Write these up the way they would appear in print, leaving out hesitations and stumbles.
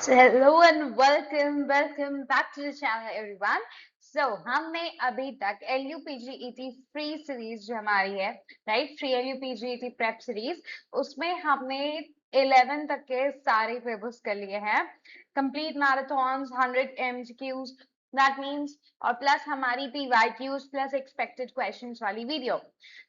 So hello and welcome back to the channel everyone. So हमने अभी तक LUPGET free series जो हमारी है right free LUPGET prep series उसमें हमने 11 तक के सारे पेपर्स कर लिए हैं complete marathons 100 MCQs that means और प्लस हमारी PYQs प्लस एक्सपेक्टेड क्वेश्चंस वाली वीडियो.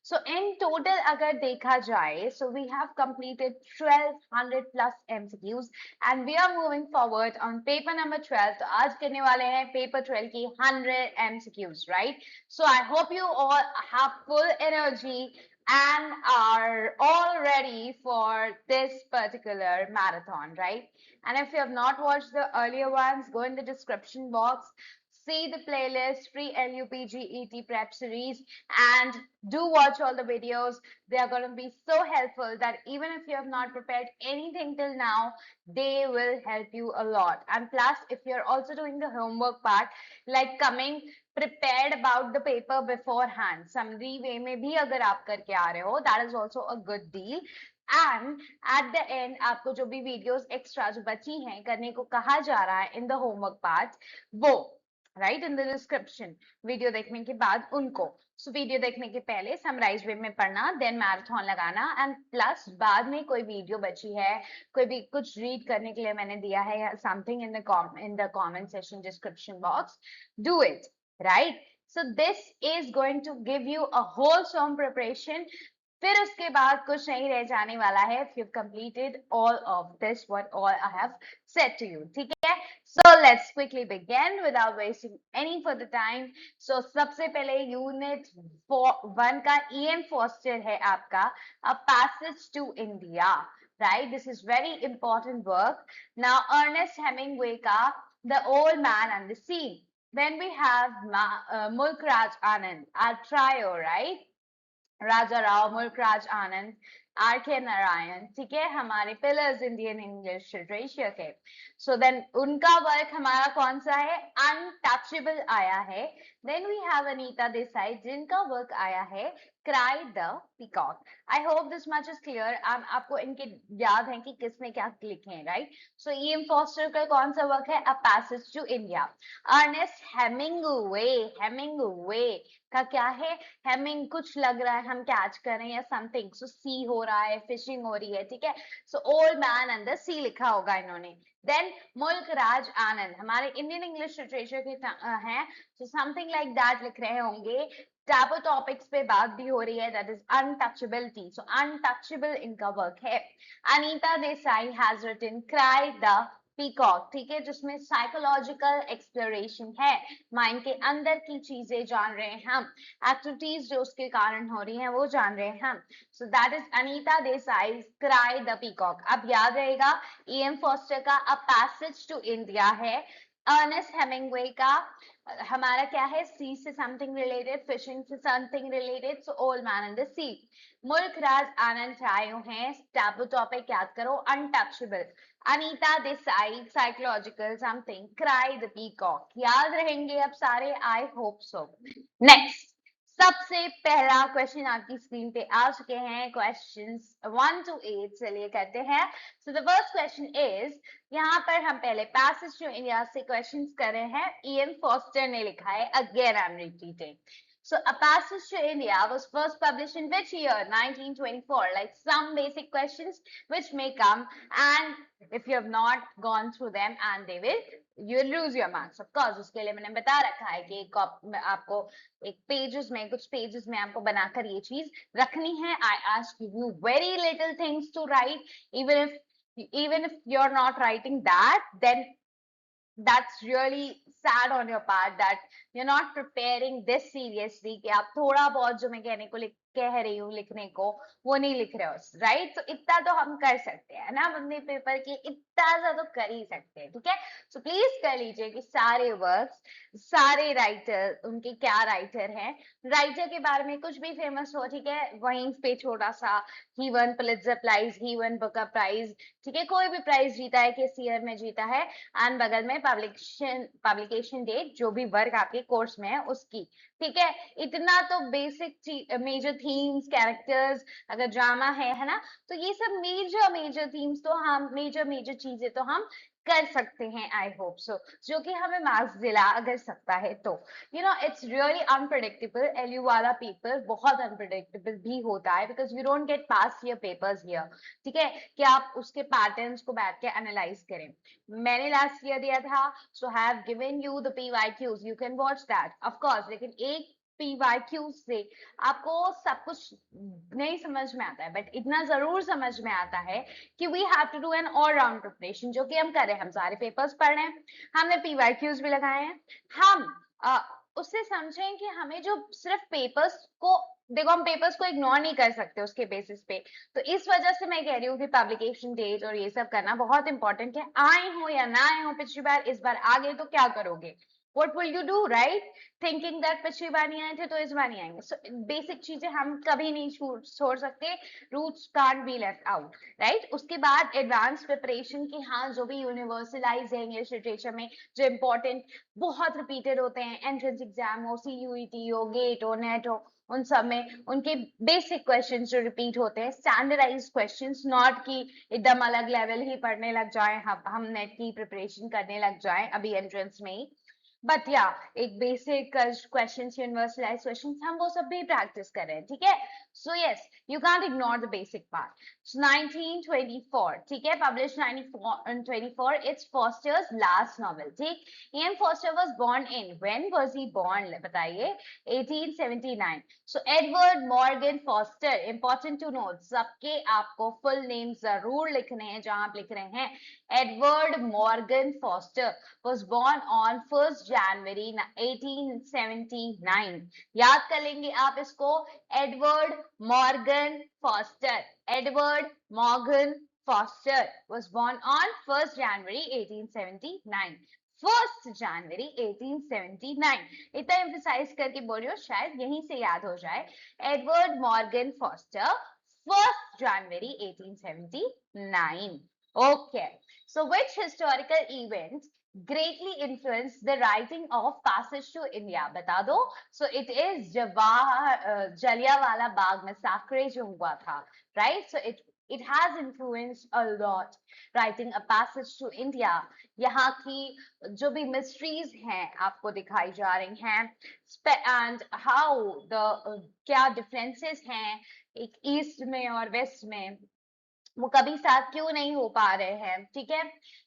So in total अगर देखा जाए so we have completed 1200 plus MCQs and we are moving forward on paper number 12. तो आज करने वाले हैं paper 12 की 100 MCQs, right? So I hope you all have full energy and are all ready for this particular marathon, right? And if you have not watched the earlier ones, go in the description box, see the playlist free LUPGET prep series, and do watch all the videos. They are going to be so helpful that even if you have not prepared anything till now, they will help you a lot. And plus, if you're also doing the homework part, like coming prepared about the paper beforehand, summary way में भी अगर आप करके आ रहे हो, that is also a good deal. And at the end आपको जो भी वीडियोस एक्स्ट्रा जो बची हैं करने को कहा जा रहा है इन द होमवर्क पार्ट वो right in the description video देखने के बाद उनको सो वीडियो देखने के पहले समराइज वे में पढ़ना देन मैराथन लगाना एंड प्लस बाद में कोई वीडियो बची है कोई भी कुछ रीड करने के लिए मैंने दिया है something in the comment section description box do it right. So this is going to give you a wholesome preparation. फिर उसके बाद कुछ नहीं रह जाने वाला है if you've completed all of this what all I have said to you. ठीक है, so let's quickly begin without wasting any further time. So सबसे पहले यूनिट 1 का EM Foster है आपका A Passage to India, right? This is very important work. Now Ernest Hemingway का The Old Man and the Sea. Then we have Mulk Raj Anand, our trio, right? राजा राव, मुल्क राज आनंद, are के नारायण, ठीक है, हमारे pillars Indian English literature के. So then उनका work हमारा कौन सा है, अनटचेबल आया है. Then we have Anita Desai जिनका वर्क आया है cry the peacock. I hope this much is clear. आपको इनके याद है कि किसने क्या लिखे हैं, राइट? सो EM फॉस्टर का कौन सा वर्क है, a passage to India. Ernest Hemingway का क्या है, हेमिंग कुछ लग रहा है हम कैच कर रहे हैं या समथिंग, सो सी हो रहा है, फिशिंग हो रही है, ठीक है. So old man and the sea लिखा होगा इन्होंने. देन मुल्क राज आनंद हमारे इंडियन इंग्लिश लिटरेचर के हैं, सो समथिंग लाइक दैट लिख रहे होंगे. टैबू टॉपिक्स पे बात भी हो रही है, that is untouchability, so untouchable इनका वर्क है. Anita Desai has written cry the peacock, ठीक है, जिसमें साइकोलॉजिकल एक्सप्लोरेशन है, माइंड के अंदर की चीजें जान रहे हैं हम, एक्टिविटीज जो उसके कारण हो रही हैं वो जान रहे हैं हम. So that is Anita Desai cry the peacock. अब याद रहेगा EM फॉस्टर का अ पैसेज टू इंडिया है. अर्नेस्ट हेमिंगवे का हमारा क्या है, सी से समथिंग रिलेटेड, फिशिंग से something related, so old man in the sea. Mulk Raj Anand आयो हैं, टैबू टॉपिक याद करो, untouchable. Anita Desai psychological something, cry the peacock. याद रहेंगे अब सारे, आई होप सो. नेक्स्ट सबसे पहला क्वेश्चन आपकी स्क्रीन पे आ चुके हैं, क्वेश्चंस 1 to 8. चलिए करते हैं. So the first question is, यहाँ पर हम पहले पैसेज टू इंडिया से क्वेश्चंस कर रहे हैं. EM फॉस्टर ने लिखा है, again I am repeating. So A Passage to India was first published in which year? 1924. Like some basic questions which may come, and if you have not gone through them, and they will, you will lose your marks. Of course, उसके लिए मैंने बता रखा है कि आपको एक pages में, कुछ पेजेस में आपको बनाकर ये चीज रखनी है. I ask you very little things to write. Even if you're not writing that, then that's really sad on your part that you're not preparing this seriously कि आप थोड़ा बहुत जो मैं कहने को कह रही हूँ लिखने को वो नहीं लिख रहे हो, राइट? तो इतना तो हम कर सकते हैं ना अपने पेपर के, इतना सा तो कर ही सकते हैं, ठीक है. सो प्लीज कर लीजिए कि सारे वर्क्स, सारे राइटर, उनके क्या राइटर हैं, राइटर के बारे में कुछ भी फेमस हो, ठीक है, वहीं पे छोटा सा, ही वन पुलित्जर प्राइज, ही वन बुकर प्राइज, ठीक है, कोई भी प्राइज जीता है, किस ईयर में जीता है, एंड बगल में पब्लिकेशन डेट जो भी वर्क आपके कोर्स में है उसकी, ठीक है. इतना तो बेसिक मेजर थीम्स, कैरेक्टर्स, अगर ड्रामा है ना, तो ये सब मेजर थीम्स तो हम, मेजर चीजें तो हम कर सकते हैं, आई होप सो, जो कि हमें मार्क्स दिला अगर सकता है तो। इट्स रियली अनप्रडिक्टेबल, एलयू वाला पेपर बहुत अनप्रडिक्टेबल भी होता है, because you don't get pass your papers here. ठीक है, कि आप उसके पैटर्न्स को बैठ के एनालाइज करें। मैंने लास्ट ईयर दिया था, so have given you the PYQs, you can watch that of course, लेकिन एक PYQ से आपको सब कुछ नहीं समझ में आता है, बट इतना जरूर समझ में आता है कि we have to do an all round preparation, जो कि हम कर रहे हैं। हम सारे पेपर्स पढ़ रहे हैं, हमने PYQs भी लगाए हैं। हम उससे समझें कि हमें जो सिर्फ पेपर्स को, देखो हम पेपर्स को इग्नोर नहीं कर सकते उसके बेसिस पे। तो इस वजह से मैं कह रही हूँ कि पब्लिकेशन डेट और ये सब करना बहुत इंपॉर्टेंट है। आए हो या ना आए हो पिछली बार, इस बार आ गए तो क्या करोगे? What will you do, right? Thinking that पिछली बार नहीं आए थे तो इस बार नहीं आएंगे। So बेसिक चीजें हम कभी नहीं छोड़ सकते। Roots can't be left out, right? उसके बाद एडवांस प्रिपरेशन की, हाँ, जो भी यूनिवर्सलाइज है इंग्लिश लिटरेचर में, जो इम्पोर्टेंट बहुत रिपीटेड होते हैं, एंट्रेंस एग्जाम हो, CUET हो, गेट हो, नेट हो, उन सब में उनके बेसिक क्वेश्चंस जो रिपीट होते हैं, स्टैंडर्डाइज्ड क्वेश्चंस, नॉट कि एकदम अलग लेवल ही पढ़ने लग जाए, हम नेट की प्रिपरेशन करने लग जाए अभी एंट्रेंस में ही। बट या एक बेसिक क्वेश्चन, यूनिवर्सलाइज क्वेश्चन, हम वो सब भी प्रैक्टिस कर रहे हैं। ठीक है, so yes, you can't ignore the basic part. 1924, ठीक है, publish 1924, it's Forster's last novel. ठीक, Ian Forster was born in, when was he born, बताइए? 1879। So Edward Morgan Forster, important to note, सबके आपको फुल नेम जरूर लिखने हैं जहां आप लिख रहे हैं। Edward Morgan foster was born on 1st January 1879। याद कर लेंगे आप इसको, Edward Morgan foster. Edward Morgan foster was born on 1st January 1879। 1st January 1879, इतना एम्फसाइज करके बोल रही हो, शायद यहीं से याद हो जाए। Edward Morgan foster, 1st January 1879। Okay, so which historical event greatly influenced the writing of Passage to India? बता दो। So it is Jallianwala Bagh massacre जो हुआ था, right? So it has influenced a lot writing a Passage to India। यहाँ की जो भी mysteries हैं आपको दिखाई जा रही हैं, and how the क्या differences हैं एक ईस्ट में और वेस्ट में, वो कभी साथ क्यों नहीं हो पा रहे हैं। ठीक है,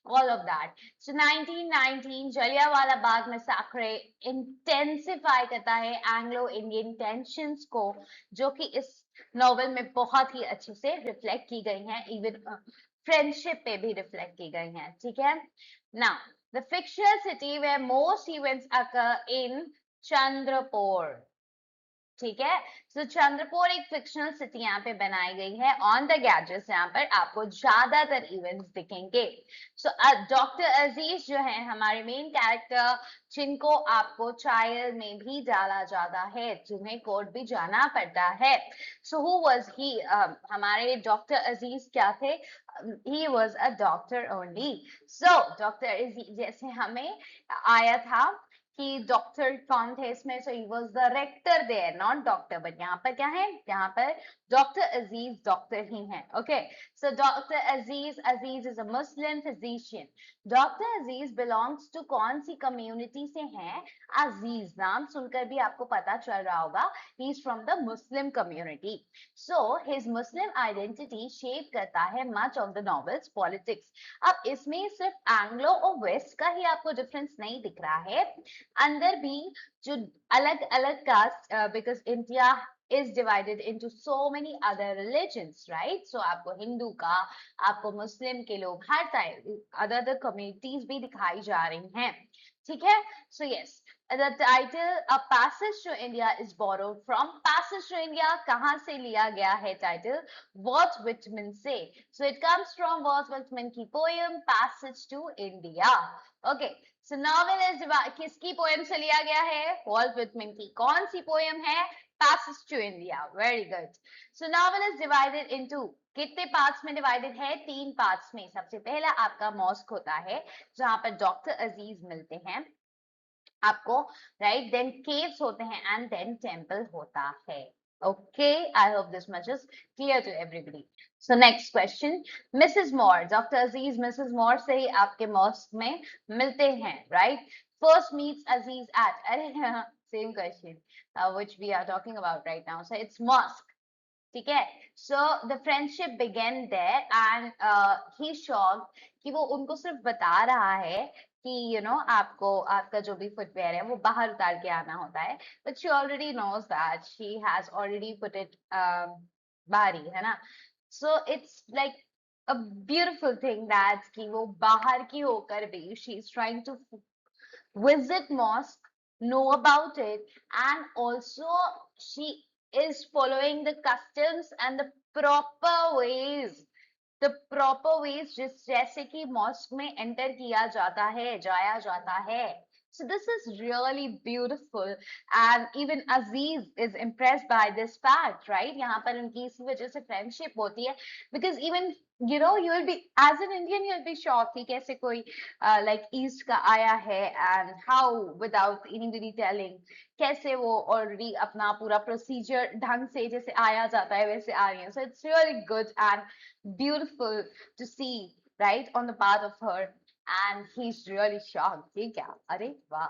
all of that. So 1919 Jallianwala Bagh massacre intensify करता है एंग्लो इंडियन टेंशंस को, जो कि इस नॉवेल में बहुत ही अच्छे से रिफ्लेक्ट की गई हैं, इवन फ्रेंडशिप पे भी रिफ्लेक्ट की गई हैं। ठीक है, now the fictional city where most events occur in Chandrapur. ठीक है, तो चंद्रपुर एक फिक्शनल सिटी यहाँ पे बनाई गई है ऑन द गैजेट्स, यहाँ पर आपको ज्यादातर इवेंट्स दिखेंगे। सो डॉक्टर अजीज जो है हमारे मेन कैरेक्टर, जिनको आपको ट्रायल में भी डाला जाता है, जिन्हें कोर्ट भी जाना पड़ता है। सो हु वाज ही, हमारे डॉक्टर अजीज क्या थे? He was a doctor only. So doctor Aziz जैसे हमें आया था कि डॉक्टर कौन थे इसमें, so he was the rector there, not doctor, but यहाँ पर क्या है, यहाँ पर डॉक्टर अजीज डॉक्टर ही हैं। Okay, so doctor Aziz, Aziz is a Muslim physician. Doctor Aziz belongs to कौन सी कम्युनिटी से हैं? अजीज नाम सुनकर भी आपको पता चल रहा होगा, he is from the Muslim community. So his Muslim identity shape करता है much of the novels politics. अब इसमें सिर्फ एंग्लो और वेस्ट का ही आपको डिफरेंस नहीं दिख रहा है, अंदर भी जो अलग अलग caste, because India is divided into so many other religions, right? So आपको हिंदू का, आपको मुस्लिम के लोग, हर टाइप अदर कम्युनिटीज भी दिखाई जा रही हैं। ठीक है, so yes, the title A Passage to India is borrowed from Passage to India। कहाँ से लिया गया है टाइटल? Walt Whitman से। So it comes from Walt Whitman की poem Passage to India। Okay, so novel is किसकी poem से लिया गया है? वॉल्ट विटमैन की। कौन सी पोएम है? Passage to India। Very good. So novel is divided into, कितने पार्ट्स में डिवाइडेड है? 3 पार्ट्स में। सबसे पहला आपका मॉस्क होता है, जहां पर डॉक्टर अजीज मिलते हैं आपको, राइट? देन केव्स होते हैं एंड देन टेम्पल होता है। Okay, I hope this much is clear to everybody. So next question, Mrs. Moore, Dr. Aziz, Mrs. Moore से ही आपके mosque में मिलते हैं, right? First meets Aziz at, अरे same question, which we are talking about right now. So it's mosque. ठीक है, so the friendship began there and he shocked कि वो उनको सिर्फ बता रहा है कि आपको आपका जो भी फुटवेयर है वो बाहर उतार के आना होता है, but she already knows that she has already put it बाहर ही है ना. So it's like a beautiful thing that कि वो बाहर की होकर भी she is trying to visit mosque, know about it, and also she is following the customs and the proper ways. The proper ways जिस जैसे कि मॉस्क में एंटर किया जाता है, जाया जाता है. So this is really beautiful and even Aziz is impressed by this fact, right? यहाँ पर उनकी इसी वजह से friendship होती है because even you will be as an Indian you'll be shocked कि कैसे कोई like East का आया है and how without anybody telling कैसे वो already अपना पूरा procedure ढंग से जैसे आया जाता है वैसे आ रही है. So it's really good and beautiful to see, right, on the part of her. And he's really shocked. ये क्या? अरे वाह.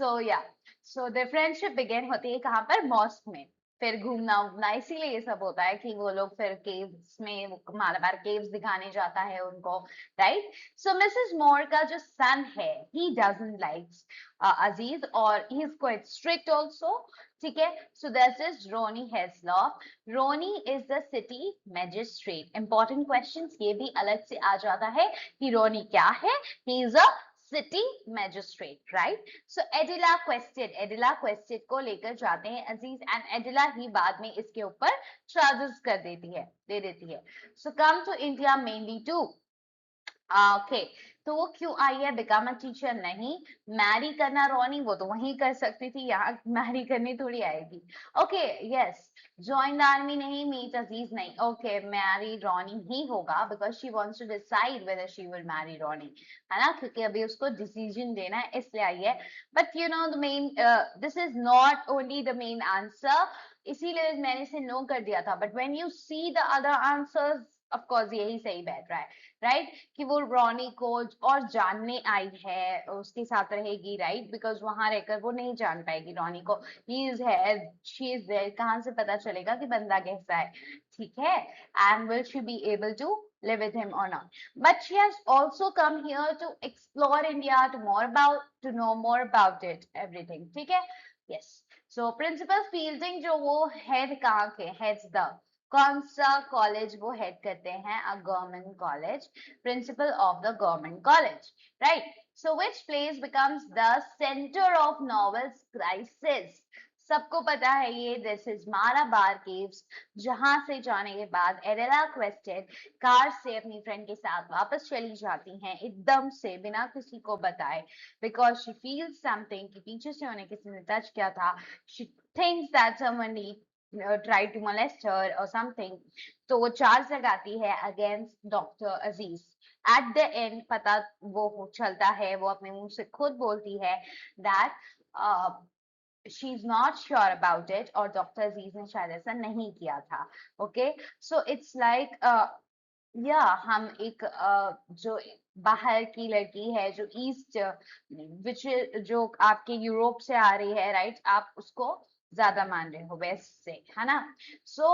So yeah, so their friendship began होती है कहाँ पर? मॉस्क में. फिर घूमना उमना इसीलिए ये सब होता है कि वो लोग फिर केव्स में मालाबार केव्स दिखाने जाता है उनको, राइट. सो मिसेस मोर का जो सन है ही डजंट लाइक्स अजीज और he is quite strict also. ठीक है, so that is Ronny Heaslop. Ronny is the city magistrate. Important questions ये भी अलग से आ जाता है कि रोनी क्या है. He is a city magistrate, right. So Adela Quested को लेकर जाते हैं अजीज एंड एडिला ही बाद में इसके ऊपर चार्जेस कर दे देती है. So come to India mainly to okay. तो वो क्यों आई है? बिकम अ टीचर नहीं. मैरी करना रोनी वो तो वहीं कर सकती थी, यहाँ मैरी करनी थोड़ी आएगी. Okay yes. Join the army नहीं. मीट अजीज नहीं. ओके मैरी रोनी ही होगा because she wants to decide whether she will marry Ronny, है ना, क्योंकि अभी उसको डिसीजन देना है इसलिए आई है. But the main this is not only the main answer. इसीलिए मैंने इसे नो कर दिया था. But when you see the other answers of course यही सही बैठ रहा है, राइट, कि वो रोनी को और जानने आई है, उसके साथ रहेगी, राइट, बिकॉज वहां रहकर वो नहीं जान पाएगी रोनी को. ही इज है, शी इज देयर, कहाँ से पता चलेगा कि बंदा कैसा है, ठीक है. And will she be able to live with him or not. But she has also come here to explore India, to know more about it, everything. ठीक है. Yes. So principal Fielding जो वो head कहाँ के, heads the कौन सा college वो head करते हैं? A government college. Principle of the government college, right. So which place becomes the centre of novels crisis? सबको पता है ये. दिस इज मालाबार केव्स, जहां से जाने के बाद एडेला क्वेस्टेड कार से अपनी फ्रेंड के साथ वापस चली जाती हैं एकदम से बिना किसी को बताए, बिकॉज शी फील्स समथिंग कि पीछे से उन्हें किसी ने टच किया था. She thinks that someone try to molest her or something. तो वो चार्ज लगाती है against doctor Aziz. At the end पता वो चलता है, वो अपने मुंह से खुद बोलती है that she is not sure about it और डॉक्टर अजीज ने शायद ऐसा नहीं किया था. ओके. सो इट्स लाइक या हम एक जो बाहर की लड़की है जो ईस्ट विच जो आपके यूरोप से आ रही है, राइट, आप उसको ज्यादा मान रहे हो वेस्ट से, है ना. सो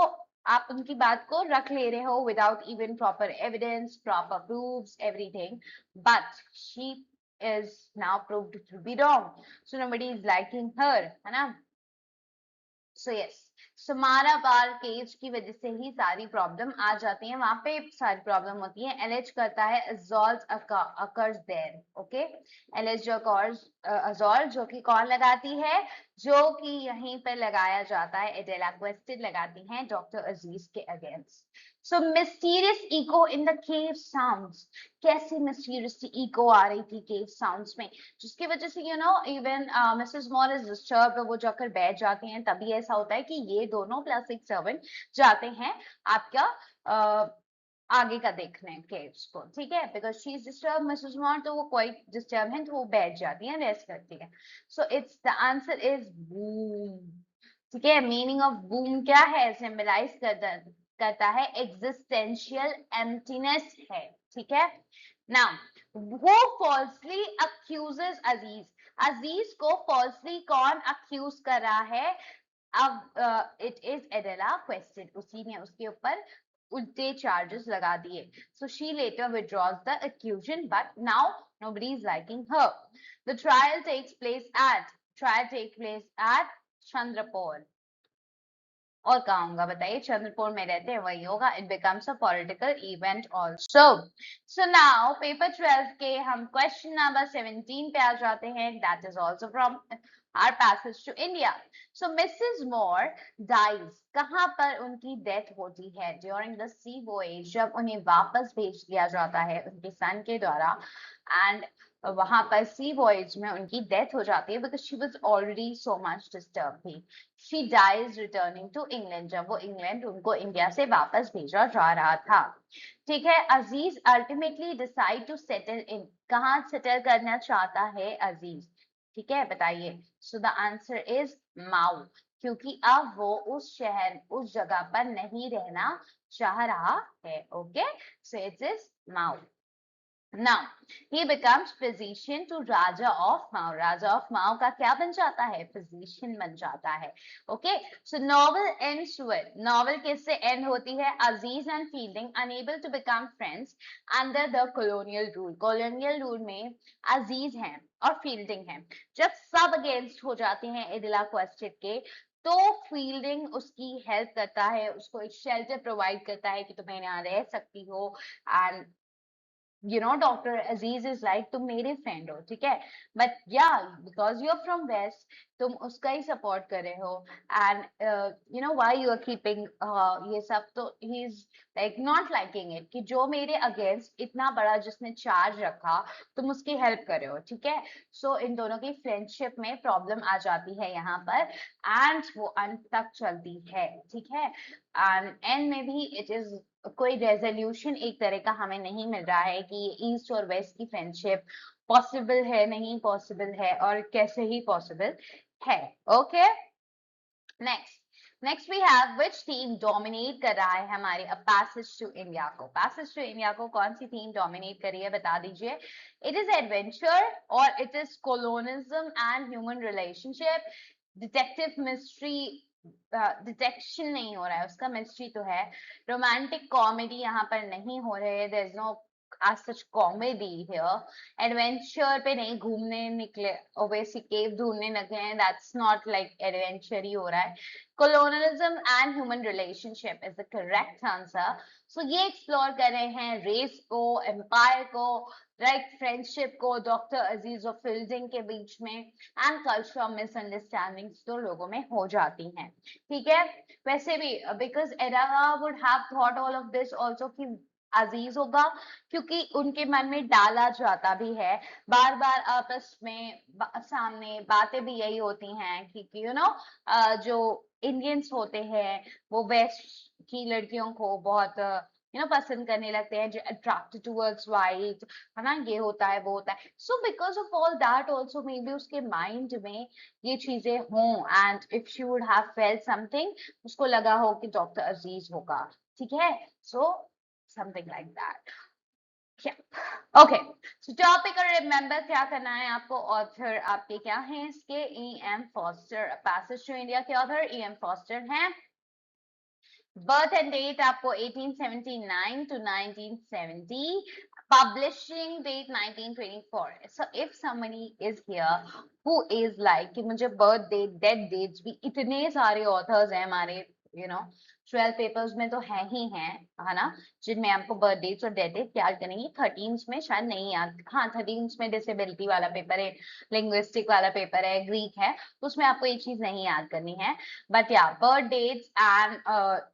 आप उनकी बात को रख ले रहे हो without even proper evidence, proper proofs, everything. But she is now proved to be wrong, so nobody is liking her, है ना. So yes. समारा बार केव्स की वजह से ही सारी प्रॉब्लम आ जाती है, वहां पे सारी प्रॉब्लम होती है. एलेज करता है assault occurs there. Okay. Allege assault जो कि कौन लगाती है? जो कि यहीं पर लगाया जाता है, एडेला क्वेस्टेड लगाती हैं डॉक्टर अजीज के against. So mysterious echo in the cave sounds. कैसी मिस्टीरियस इको आ रही थी केव साउंड्स में, जिसकी वजह से even Mrs Moore is disturb, वो जाकर बैठ जाती हैं. तभी ऐसा होता है कि ये दोनों प्लस एक सर्वेंट जाते हैं आपका आगे का देखने केव्स को, ठीक है. Because she is disturb Mrs more, तो वो क्वाइट डिस्टर्ब है, तो वो बैठ जाती है, रेस्ट करती है. So it's the answer is boom. ठीक है, मीनिंग ऑफ बूम क्या है, सिंबलाइज करता है एग्जिस्टेंशियल एम्प्टीनेस है, ठीक है। नाउ वो फॉल्सली अक्यूजेस अजीज, अजीज को फॉल्सली कौन अक्यूज कर रहा है, अब इट इज एडेला क्वेश्चन, उसी ने उसके ऊपर उल्टे चार्जेस लगा दिए। So she later withdraws the accusation, but now nobody is liking her. The trial takes place at Chandrapur. और कहाँ होगा बताइए, चंद्रपुर में रहते हैं वही होगा। It becomes a political event also. So now paper 12 के हम क्वेश्चन नंबर 17 पे आ जाते हैं। That is also from our passage to India. So Mrs Moore dies, कहाँ पर उनकी डेथ होती है, ड्यूरिंग द सी वॉयेज, जब उन्हें वापस भेज दिया जाता है उनके सन के द्वारा, एंड वहां पर सी वॉयेज में उनकी डेथ हो जाती है, because she was already so much disturb थी। She dies returning to England, जब वो इंग्लैंड उनको इंडिया से वापस भेजा जा रहा था। ठीक है, Aziz ultimately decide to settle in, कहाँ सेटल करना चाहता है अजीज, ठीक है बताइए। सो द आंसर इज माऊ, क्योंकि अब वो उस शहर उस जगह पर नहीं रहना चाह रहा है। ओके, सो इट इज माऊ। Now he becomes physician to Raja of Mao. Raja of Mao का क्या बन जाता है, physician बन जाता है। Okay, so novel ends with, novel किससे end होती है, Aziz and Fielding unable to become friends under the colonial rule. Colonial rule में Aziz हैं और Fielding हैं। जब सब against हो जाते हैं एडिला क्वेश्चन के, तो फील्डिंग उसकी हेल्प करता है, उसको एक शेल्टर प्रोवाइड करता है कि तुम यहाँ रह सकती हो। And doctor Aziz is like तुम मेरे फ्रेंड हो, ठीक है, बट या because you are from west, तुम उसका ही सपोर्ट कर रहे हो, and why you are keeping ये सब, तो he is like not liking it कि जो मेरे अगेंस्ट इतना बड़ा जिसने चार्ज रखा, तुम उसकी हेल्प कर रहे हो, ठीक है। सो इन दोनों की फ्रेंडशिप में प्रॉब्लम आ जाती है यहाँ पर, एंड वो अंत तक चलती है, ठीक है। एंड एंड में भी इट इज कोई रेजोल्यूशन एक तरह का हमें नहीं मिल रहा है कि ईस्ट और वेस्ट की फ्रेंडशिप पॉसिबल है, नहीं पॉसिबल है, और कैसे ही पॉसिबल है। Okay, next we have which theme dominate कर रहा है हमारे पैसेज टू इंडिया को। पैसेज टू इंडिया को कौन सी थीम डोमिनेट कर रही है बता दीजिए। इट इज एडवेंचर और it is colonialism and human relationship, detective mystery, detection नहीं हो रहा है उसका, मिस्ट्री तो है, रोमांटिक कॉमेडी यहाँ पर नहीं हो रहे है, there is no as such comedy here, adventure पे नहीं घूमने निकले, ओवेसी केव ढूंढने लगे हैं, दैट्स नॉट लाइक एडवेंचर ही हो रहा है। colonialism and human relationship is the correct answer. So ये एक्सप्लोर कर रहे हैं रेस को, एम्पायर को, राइट, फ्रेंडशिप को डॉक्टर अजीज और फील्डिंग के बीच में, एंड कल्चरल मिसअंडरस्टैंडिंग्स तो लोगों में हो जाती हैं, ठीक है। वैसे भी because era would have thought all of this also कि अजीज होगा, क्योंकि उनके मन में डाला जाता भी है, बार बार आपस में सामने बातें भी यही होती हैं कि जो इंडियंस होते हैं वो वेस्ट की लड़कियों को बहुत पसंद करने लगते हैं, जो अट्रैक्टेड टुवर्ड्स वाइट, है ना, ये होता है वो होता है। So because of all that also may be उसके माइंड में ये चीजें हों, and if she would have felt something, उसको लगा हो कि डॉक्टर अजीज होगा, ठीक है। So something like that. Okay, so topic और रिमेंबर क्या करना है आपको, ऑथर आपके क्या हैं इसके, E.M. Forster, passage to India के ऑथर E.M. फॉस्टर हैं। बर्थ एंड डेट आपको 1879 to 1970, publishing date 1924. So if somebody is here who is like कि मुझे birth date, death dates भी, इतने सारे authors हैं हमारे 12 पेपर्स में तो है ना, जिनमें आपको बर्थ डेट्स और डेथ डेट याद करेंगे। 13 में शायद नहीं याद, हाँ 13 में डिसेबिलिटी वाला पेपर है, लिंग्विस्टिक वाला पेपर है, ग्रीक है, तो उसमें आपको ये चीज नहीं याद करनी है। बट या birth dates and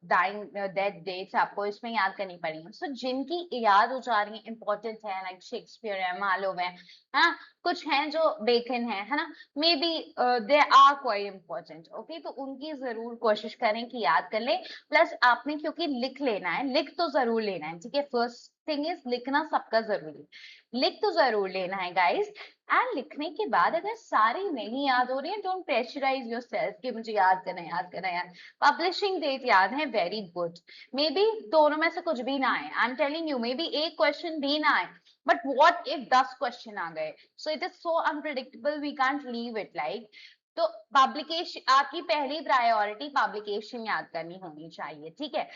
dying death dates आपको इसमें याद करनी पड़ेगी। सो जिनकी याद हो जा रही है इंपॉर्टेंट है, लाइक शेक्सपियर है, मार्लोव है ना, कुछ हैं जो बेकन है ना, maybe they are quite important. Okay, तो उनकी जरूर कोशिश करें कि याद कर ले। प्लस आपने क्योंकि लिख लेना है, लिख तो जरूर लेना है, ठीक है। फर्स्ट थिंग इज लिखना सबका जरूरी, लिख तो जरूर लेना है गाइस। एंड लिखने के बाद अगर सारी नहीं याद हो रही है, डोंट प्रेशराइज योरसेल्फ कि मुझे याद करना है, याद करना है। पब्लिशिंग डेट याद है, वेरी गुड। मे बी दोनों में से कुछ भी ना आए, I am telling you, maybe एक क्वेश्चन भी ना आए, बट व्हाट इफ 10 क्वेश्चन आ गए? So it is so unpredictable, we can't leave it like. तो पब्लिकेशन, आपकी पहली प्रायोरिटी पब्लिकेशन याद करनी होनी चाहिए, ठीक है।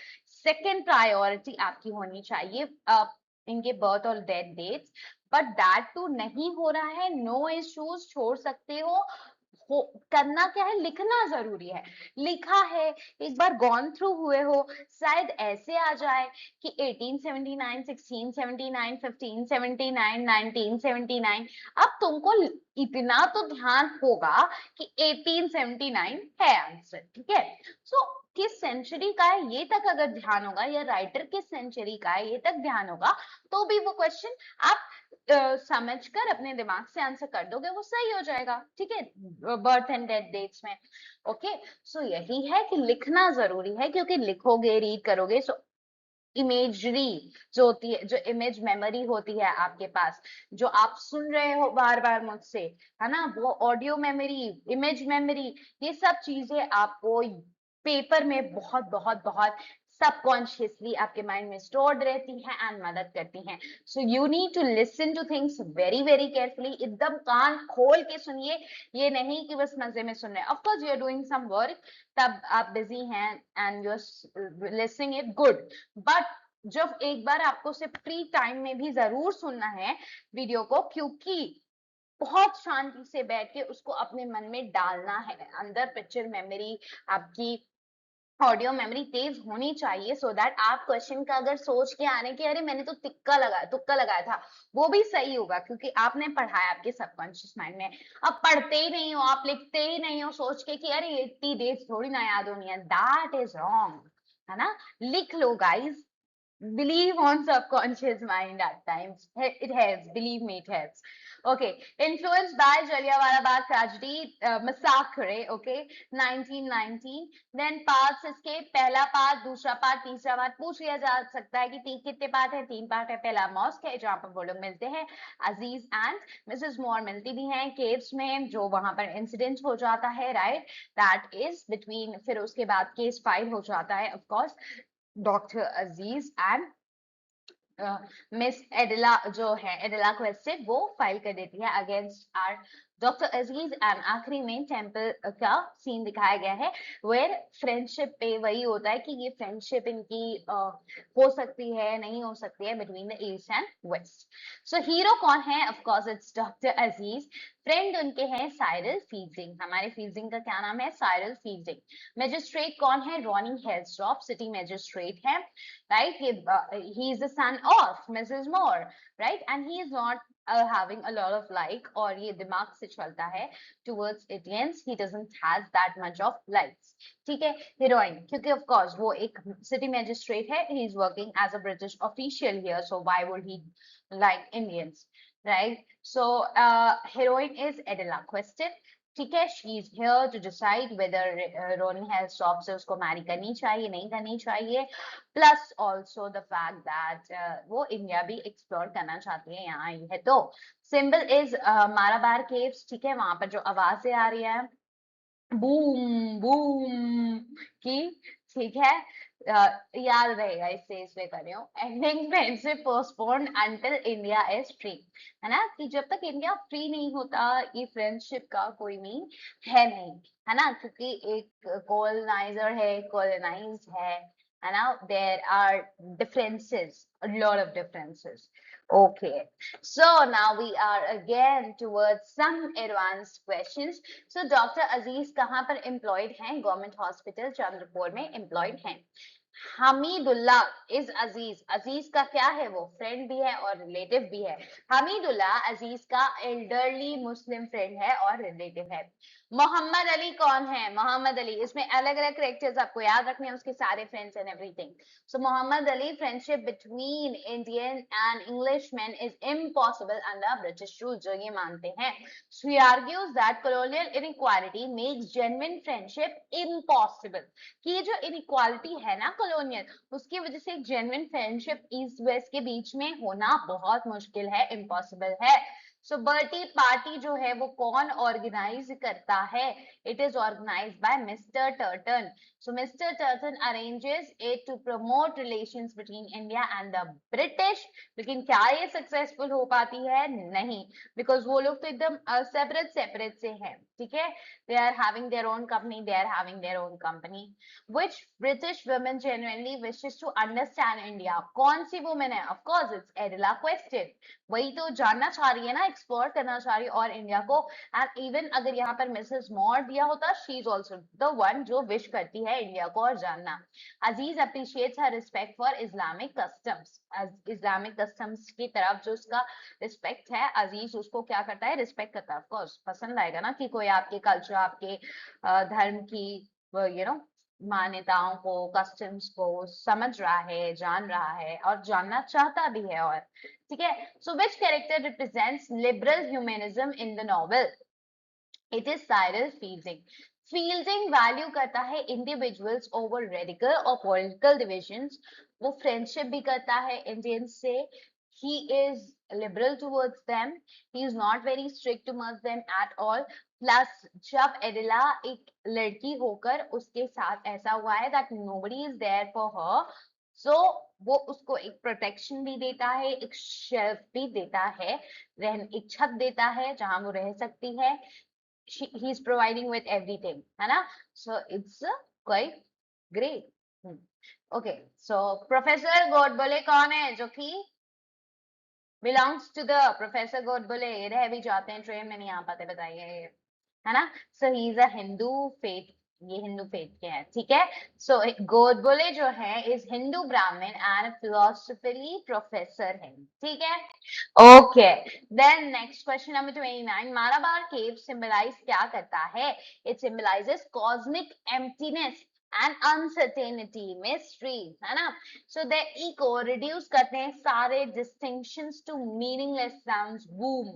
सेकंड प्रायोरिटी आपकी होनी चाहिए इनके बर्थ और death dates, but that too नहीं हो रहा है, नो इश्यूज, छोड़ सकते हो, करना क्या है, लिखना जरूरी है। लिखा है, एक बार गॉन थ्रू हुए हो, शायद ऐसे आ जाए कि 1879, 1679, 1579, 1979। अब तुमको इतना तो ध्यान होगा कि 1879 है आंसर, ठीक है। सो किस सेंचुरी का है ये तक अगर ध्यान होगा, या राइटर किस सेंचुरी का है ये तक ध्यान होगा, तो भी वो क्वेश्चन आप समझकर अपने दिमाग से आंसर कर दोगे, वो सही हो जाएगा, ठीक है, बर्थ एंड डेथ डेट्स में। ओके, सो यही है कि लिखना जरूरी है, क्योंकि लिखोगे, रीड करोगे, सो इमेजरी जो होती है, जो इमेज मेमोरी होती है आपके पास, जो आप सुन रहे हो बार बार मुझसे, है ना, वो ऑडियो मेमोरी, इमेज मेमोरी, ये सब चीजें आपको पेपर में बहुत बहुत बहुत सबकॉन्शियसली आपके माइंड में स्टोर्ड रहती हैं एंड मदद करती हैं। So you need to listen to things very very carefully, एकदम कान खोल के सुनिए, ये नहीं कि बस मजे में सुन रहे हैं। Of course you are doing some work, तब आप बिजी हैं and you are listening it, good, but जब एक बार आपको सिर्फ फ्री टाइम में भी जरूर सुनना है वीडियो को, क्योंकि बहुत शांति से बैठ के उसको अपने मन में डालना है, अंदर पिक्चर मेमोरी आपकी, ऑडियो मेमोरी तेज होनी चाहिए, सो दैट आप क्वेश्चन का अगर सोच के आने के, अरे मैंने तो तुक्का लगाया था, वो भी सही होगा, क्योंकि आपने पढ़ा है आपके सबकॉन्शियस माइंड में। अब पढ़ते ही नहीं हो, आप लिखते ही नहीं हो सोच के कि अरे इतनी डेट्स थोड़ी ना याद होनी है, दैट इज रॉन्ग, है ना। लिख लो guys, believe on subconscious mind at times. It helps, believe me, it helps. Okay, influenced by Jallianwala Bagh tragedy, massacre, okay, 1919. Then parts इसके पहला पार्ट, दूसरा पार्ट, तीसरा पार्ट, पूछ लिया जा सकता है कि कितने पार्ट है? 3 पार्ट है। पहला मॉस्क है जहाँ पर वो लोग मिलते हैं, अजीज एंड मिसेस मोर मिलती भी हैं केव्स में, जो वहां पर इंसिडेंट हो जाता है, राइट, दैट इज बिटवीन, फिर उसके बाद केस फाइल हो जाता है of course, doctor Aziz and miss Adela, जो है एडिला क्वेस्टेड, वो फाइल कर देती है against our doctor Aziz. And आखिरी में टेम्पल का सीन दिखाया गया है, वेयर फ्रेंडशिप पे वही होता है कि ये फ्रेंडशिप इनकी हो सकती है, नहीं हो सकती है, between the east and west. So hero कौन है? Of course it's doctor Aziz. Friend उनके हैं साइरल फील्डिंग, हमारे फील्डिंग का क्या नाम है? Cyril fielding. मैजिस्ट्रेट कौन है? रॉनी हेल्स्ट्रॉप, सिटी मैजिस्ट्रेट है, right? He is the son of Mrs. Moore, right? And he is not having a lot of like, और ये दिमाग से चलता है towards Indians, he doesn't has that much of likes, ठीक है। हीरोइन, क्योंकि of course वो एक city magistrate है, he is working as a British official here, so why would he like Indians, right? So heroine is Adela Quested, ठीक है। She is here to decide whether Ronny Heaslop से उसको marry करनी चाहिए, नहीं करनी चाहिए, plus also the fact that वो इंडिया भी एक्सप्लोर करना चाहती है, यहाँ आई है तो। सिंबल इज माराबार केव्स, ठीक है, वहां पर जो आवाजें आ रही है बूम बूम की, ठीक है, याद रहेगा, इसलिए कर रही हूँ। Ending friendship postponed until India is free, है ना, कि जब तक इंडिया फ्री नहीं होता ये फ्रेंडशिप का कोई मीन है नहीं, है ना, क्योंकि एक कॉलोनाइजर है, कॉलोनाइज्ड है ना, there are differences, a lot of differences. Okay, so now we are again towards some advanced questions. So Dr. Aziz कहाँ पर employed हैं? गवर्नमेंट हॉस्पिटल चंद्रपुर में employed हैं। हमीदुल्ला इज अजीज, अजीज का क्या है, वो फ्रेंड भी है और रिलेटिव भी है। हमीदुल्ला अजीज का एल्डरली मुस्लिम फ्रेंड है और रिलेटिव है। मोहम्मद अली कौन है, मोहम्मद अली, इसमें अलग अलग करेक्टर्स आपको याद रखने हैं, उसके सारे friends and everything. So Mohammed Ali, friendship between Indian and Englishman is impossible under British rule, जो ये मानते हैं। So he argues that colonial inequality makes genuine friendship impossible, कि ये जो इनइक्वालिटी है ना कॉलोनियल, उसकी वजह से जेन्युइन फ्रेंडशिप ईस्ट वेस्ट के बीच में होना बहुत मुश्किल है, इम्पॉसिबल है। सो बर्थडे पार्टी जो है वो कौन ऑर्गेनाइज करता है, it is organize by mister Turton. So mister Turton arranges it to promote relations between India and the British. लेकिन क्या ये सक्सेसफुल हो पाती है, नहीं, बिकॉज वो लोग तो एकदम सेपरेट सेपरेट से हैं, ठीक है। they are having their own company, they are having their own company. Which British woman genuinely wishes to understand India? कौन सी woman है? Of course it's Adela Question. वही तो जानना चाह रही है ना, एक्सप्लोर करना चाह रही है और इंडिया को। एंड इवन अगर यहाँ पर मिसेस मॉर दिया होता, she is also the one जो विश करती है इंडिया को और जानना। Aziz appreciates her respect for Islamic customs, Islamic customs की तरफ जो उसका रिस्पेक्ट है, अजीज उसको क्या करता है, रिस्पेक्ट करता है। ऑफकोर्स पसंद आएगा ना कि कोई आपके कल्चर, आपके धर्म की मान्यताओं को, कस्टम्स को समझ रहा है, जान रहा है और जानना चाहता भी है। और ठीक है, so which character represents liberal humanism in the novel, it is Cyril Fielding. Fielding value करता है इंडिविजुअल्स ओवर रेडिकल और पॉलिटिकल डिविजन्स, वो फ्रेंडशिप भी करता है इंडियंस से, he is liberal towards them, he is not very strict towards them at all. Plus जब एडिला एक लड़की होकर उसके साथ ऐसा हुआ है that nobody is there for her, so वो उसको एक प्रोटेक्शन भी देता है, एक शेल्फ भी देता है, एक छत देता है जहां वो रह सकती है। he is providing with everything, है ना। so it's quite great. okay, so professor Godbole कौन है, जो कि belongs to the professor Godbole, रह भी जाते हैं ट्रेन में नहीं आ पाते, बताइए, है ना। So he is a Hindu faith, ये हिंदू फेथ के हैं, ठीक है। सो गोडबोले जो है इज हिंदू ब्राह्मण एंड फिलोसफी प्रोफेसर है, ठीक है। Okay, then next question number 29, Malabar cave symbolize क्या करता है, it symbolizes cosmic emptiness and uncertainty, mystery, है ना। सो दे इको रिड्यूस करते हैं सारे distinctions to meaningless sounds, boom,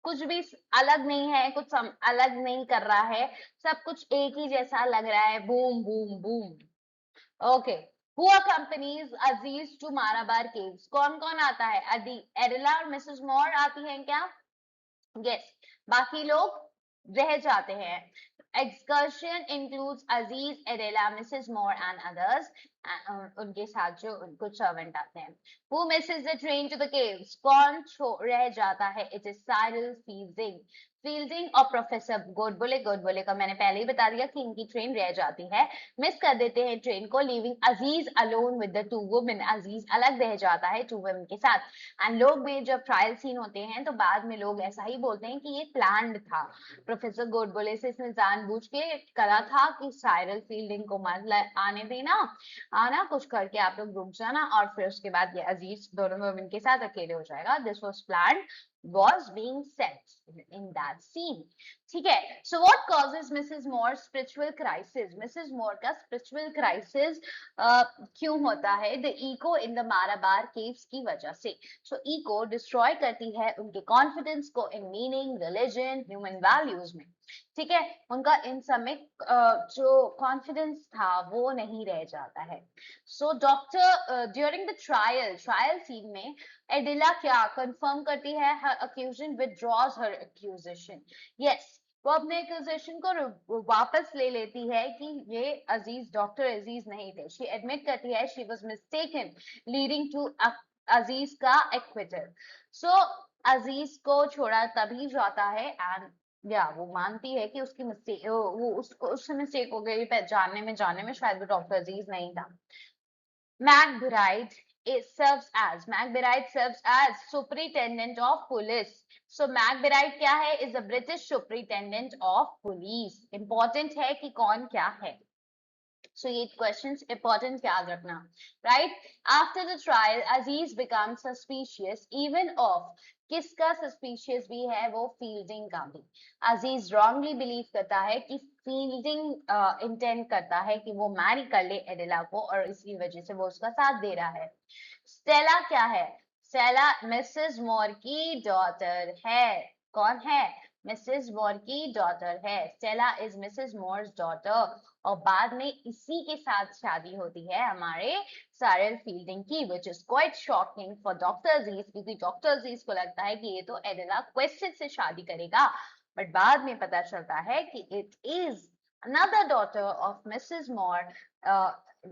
कुछ भी अलग नहीं है, कुछ अलग नहीं कर रहा है, सब कुछ एक ही जैसा लग रहा है, boom boom boom. Okay, who accompanies Aziz to Malabar caves, कौन कौन आता है, अदी एडिला और मिसेस मॉर आती हैं क्या, यस, बाकी लोग रह जाते हैं। Excursion includes Aziz, Adela, Mrs. Moore and others. उनके साथ जो कुछ सर्वेंट आते हैं। Who misses the train to the caves? कौन रह जाता है? It is Cyril Fielding. Fielding और प्रोफेसर गोडबोले, गोडबोले का मैंने पहले ही बता दिया कि इनकी ट्रेन रह जाती है, मिस कर देते हैं ट्रेन को, leaving Aziz alone with the two women, Aziz अलग रह जाता है टू वुमेन के साथ। एंड लोग भी जब ट्रायल सीन होते हैं तो बाद में लोग ऐसा ही बोलते हैं कि ये प्लान्ड था, प्रोफेसर गोडबोले से इसने जानबूझ के करा था कि साइरल फील्डिंग को मत आने देना, आना कुछ करके आप लोग रुक जाना और फिर उसके बाद ये अजीज दोनों वुमेन के साथ अकेले हो जाएगा, this was planned, was being said in that scene, ठीक है। so what causes Mrs. Moore's spiritual crisis, Mrs. Moore का spiritual crisis क्यों होता है, the eco in the Malabar caves की वजह से। so eco destroy करती है उनके confidence को in meaning, religion, human values में, ठीक है। उनका इन सब में जो कॉन्फिडेंस था वो नहीं रह जाता है। So doctor during the trial scene में एडिला क्या कंफर्म करती है, हर अक्यूजन विथड्रॉज हर एक्यूजेशन, यस, वो अपने एक्यूजेशन को वापस ले लेती है कि ये अजीज डॉक्टर अजीज नहीं थे, शी एडमिट करती है she was mistaken leading to Aziz का एक्विटल। सो अजीज को छोड़ा तभी जाता है एंड या वो मानती है कि उसकी मिस्टेक, वो उसको उससे मिस्टेक हो गई पहचानने में, जाने में, शायद वो डॉक्टर अजीज नहीं था। McBride serves as superintendent of police. So McBride क्या है, is a British superintendent of police. Important है कि कौन क्या है। So ये questions important याद रखना, right? After the trial, Aziz becomes suspicious even of किसका suspicious भी है वो फील्डिंग का भी. अजीज wrongly believe करता है कि फील्डिंग इंटेंड करता है कि वो मैरी कर ले एडिला को और इसी वजह से वो उसका साथ दे रहा है. स्टेला क्या है? स्टेला मिसेस मोर की डॉटर है. कौन है? मिसेस मोर की डॉटर है. Stella is Mrs Moore's daughter. और बाद में इसी के साथ शादी होती है हमारे साइरल फील्डिंग की, which is quite shocking for doctor Aziz, क्योंकि डॉक्टर अजीज को लगता है कि ये तो एडिला क्वेश्चन से शादी करेगा, बट बाद में पता चलता है कि it is another daughter of Mrs. Moore,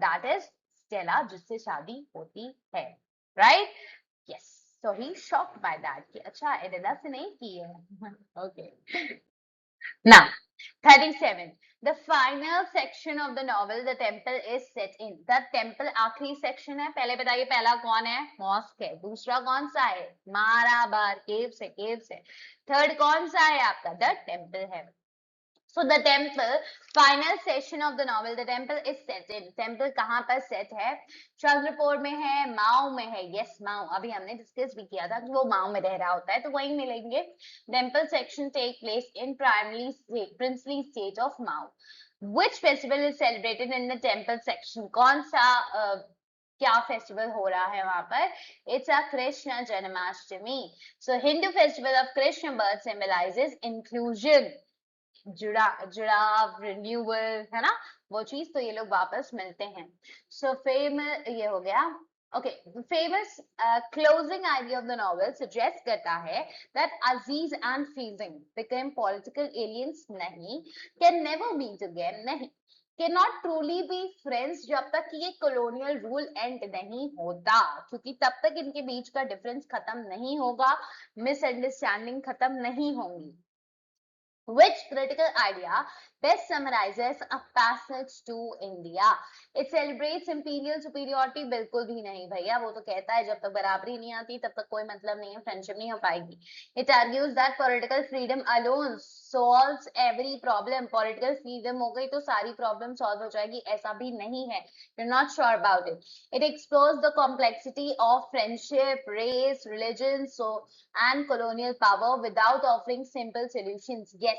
that is Stella, जिससे शादी होती है, right? Yes. So he's shocked by that कि अच्छा एडिला से नहीं की है. Okay. Now, 37. The final section of the novel, the temple, is set in. The temple आखिरी section है. पहले बताइए पहला कौन है? मॉस्क है. दूसरा कौन सा है? माराबार केव्स है. केव्स है. थर्ड कौन सा है आपका? The temple है. So the temple, final section of the novel, the temple is set in. Temple कहाँ पर set है? चंद्रपुर में है, माओ में है. Yes, माओ. अभी हमने डिस्कस भी किया था कि वो माओ में रह रहा होता है, तो वहीं मिलेंगे. Temple section take place in princely state of Mao. Which festival is celebrated in the temple section? कौन सा क्या फेस्टिवल हो रहा है वहां पर? It's a Krishna Janmashtami. So Hindu festival of Krishna birth symbolizes inclusion. जुड़ाव, रिन्यूअल, है ना वो चीज, तो ये लोग वापस मिलते हैं. सो फेमस ये हो गया. Okay, famous closing idea of the novel suggest करता है that Aziz and fielding become political aliens नहीं, कैन नेवर मीट अगेन, नहीं, can not truly be friends जब तक कि ये कॉलोनियल रूल एंड नहीं होता, क्योंकि तब तक इनके बीच का डिफरेंस खत्म नहीं होगा, मिसअंडरस्टैंडिंग खत्म नहीं होंगी. Which critical idea best summarizes a passage to India? It celebrates imperial superiority. बिल्कुल भी नहीं भैया, वो तो कहता है जब तक बराबरी नहीं आती तब तक कोई मतलब नहीं है, फ्रेंडशिप नहीं हो पाएगी. It argues that political freedom alone solves every problem. Political freedom हो गई तो सारी problem solve हो जाएगी, ऐसा भी नहीं है. You're not sure about it. It explores the complexity of friendship, race, religion, so and colonial power without offering simple solutions. Yes,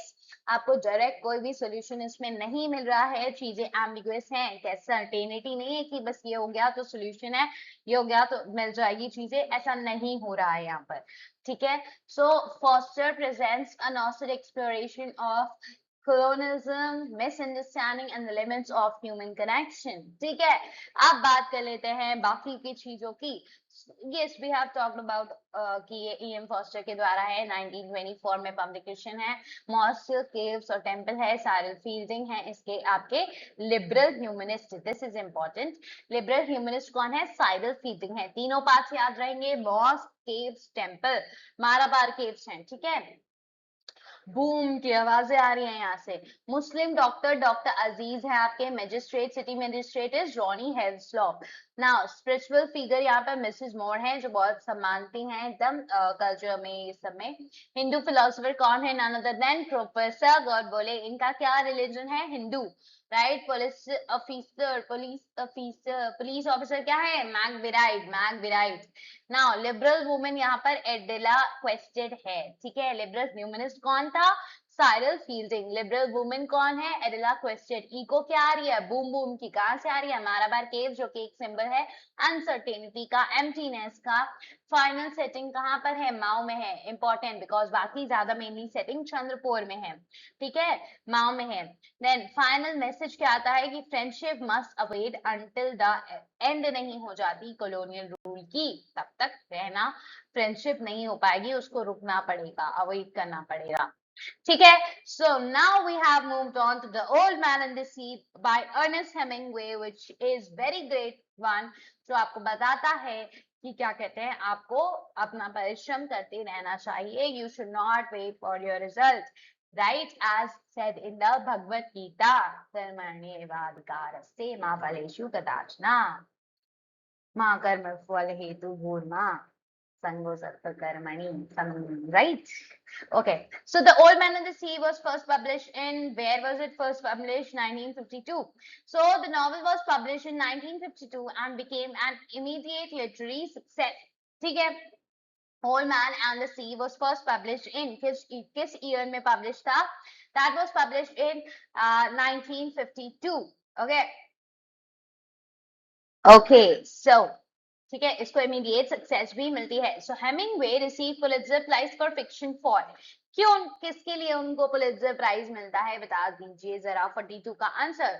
आपको डायरेक्ट कोई भी सोल्यूशन इसमें नहीं मिल रहा है, चीजें एम्बिगुअस हैं, कैसे सर्टेनिटी नहीं है कि बस ये हो गया तो सोल्यूशन है, ये हो गया तो मिल जाएगी चीजें, ऐसा नहीं हो रहा है यहाँ पर. ठीक है. So Forster presents a nostalgic exploration of colonialism, misunderstanding and the limits of human connection. ठीक है. अब बात कर लेते हैं बाकी की चीजों की. Yes, we have talked about कि ये E.M. Foster के द्वारा है, 1924 में पब्लिकेशन है. मॉस्क, केव्स और टेम्पल है, साइरल फील्डिंग है इसके आपके liberal humanist. This is important. Liberal humanist कौन है? साइरल फील्डिंग है. तीनों पार्ट्स याद रहेंगे, mosque, caves, temple. Marabar caves हैं. ठीक है. बूम की आवाजें आ रही हैं यहाँ से. मुस्लिम डॉक्टर डॉक्टर अजीज है आपके. Magistrate, city magistrate is Ronny हेल्सलॉ. नाउ स्पिरिचुअल फिगर यहाँ पर मिसेस मोर है, जो बहुत सम्मानती हैं एकदम कल्चर में, ये सब में. हिंदू फिलोसोफर कौन है? None other than professor Godbole इनका क्या रिलीजन है? हिंदू, राइट. पुलिस ऑफिसर क्या है? मैकबिराइट. मैकबिराइट. नाउ लिबरल वुमेन यहाँ पर एडिला क्वेस्टेड है. ठीक है. लिबरल ह्यूमनिस्ट कौन था? Cyril fielding. लिबरल वुमेन कौन है? एडिला क्वेस्टेड. इको क्या आ रही है? बूम बूम की. कहां से आ रही है? माराबार केव, जो कि एक सिंबल है अनसर्टेनिटी का, एम्प्टीनेस का. फाइनल सेटिंग कहां पर है? माओ में है. इंपॉर्टेंट, बिकॉज बाकी ज्यादा मेनली सेटिंग चंद्रपुर में है. ठीक है. माओ में है. देन फाइनल मैसेज क्या आता है कि friendship must await until the end नहीं हो जाती कॉलोनियल रूल की, तब तक रहना. फ्रेंडशिप नहीं हो पाएगी, उसको रुकना पड़ेगा, अवॉइड करना पड़ेगा. ठीक है. So now we have moved on to the old man in the sea by Ernest Hemingway, which is very great one, जो आपको बताता है कि क्या कहते हैं, आपको अपना परिश्रम करते रहना चाहिए. You should not wait for your result, right, as said in the Bhagavad Gita. कर्मण्येवाधिकारस्ते मा फलेषु कदाचन मा कर्म फल हेतु भूर्मा. Sango Satya Karmani, right? Okay, so The Old Man and the Sea was first published in, where was it first published? 1952. So the novel was published in 1952 and became an immediate literary success. ठीक है, Old Man and the Sea was first published in किस year में published था? That was published in 1952. Okay. Okay, so ठीक है, इसको immediate success भी मिलती है. So Hemingway receive Pulitzer prize for fiction for, क्यों, किसके लिए उनको पुलित्जर प्राइज मिलता है, बता दीजिए जरा. 42 का आंसर.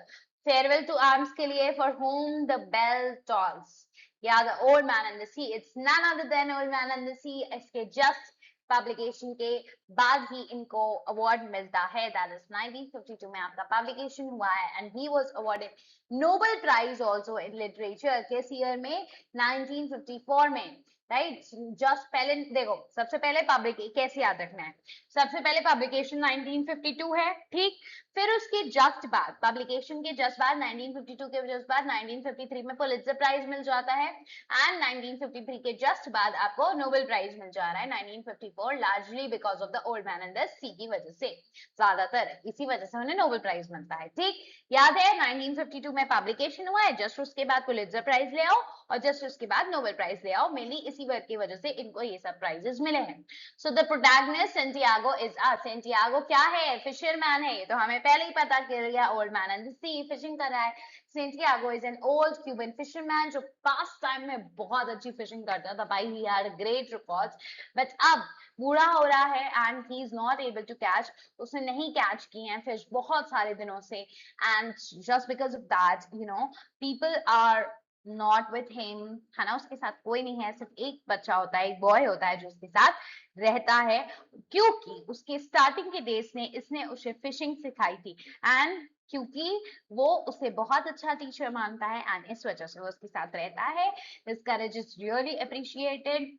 फेयरवेल टू आर्म्स के लिए, for whom the bell tolls, या the old man and the sea. Its none other than old man and the sea. इसके जस्ट पब्लिकेशन के बाद ही इनको अवार्ड मिलता है. दैट इज 1952 में आपका पब्लिकेशन हुआ है. And he was awarded Nobel prize also in literature. किस ईयर में? 1954 में, राइट. जस्ट पहले देखो, सबसे पहले पब्लिक कैसे याद रखना है, सबसे पहले पब्लिकेशन 1952 है, ठीक. फिर उसके जस्ट बाद, पब्लिकेशन के जस्ट बाद, 1952 के जस्ट बाद 1953 में पुलित्जर प्राइज मिल जाता है. एंड 1953 के जस्ट बाद आपको नोबेल प्राइज मिल जा रहा है 1954, largely because of the old man and the sea की वजह से, ज्यादातर इसी वजह से उन्हें नोबेल प्राइज मिलता है. ठीक, याद है 1952 में पब्लिकेशन हुआ है, जस्ट उसके बाद पुलित्जर प्राइज ले आओ और जस्ट उसके बाद नोबेल प्राइज ले आओ. मेनली इसी वर्क की वजह से इनको ये सब प्राइजेस मिले हैं. So the protagonist Santiago is a, Santiago क्या है? फिशरमैन है. ये तो हमें पहले ही पता चल गया. Old man and the sea, fishing कर रहा है. Santiago is an old Cuban fisherman जो पास्ट टाइम में बहुत अच्छी फिशिंग करता था भाई. He had great records, but अब बूढ़ा हो रहा है and he is not able to catch. उसने नहीं कैच किए हैं फिश बहुत सारे दिनों से. And just because of that, you know, people are not with him, है ना. उसके साथ कोई नहीं है, सिर्फ एक बच्चा होता है, एक बॉय होता है जो उसके साथ रहता है, क्योंकि उसके स्टार्टिंग के डेज ने इसने उसे फिशिंग सिखाई थी. एंड क्योंकि वो उसे बहुत अच्छा टीचर मानता है एंड इस वजह से वो उसके साथ रहता है. His courage is really appreciated.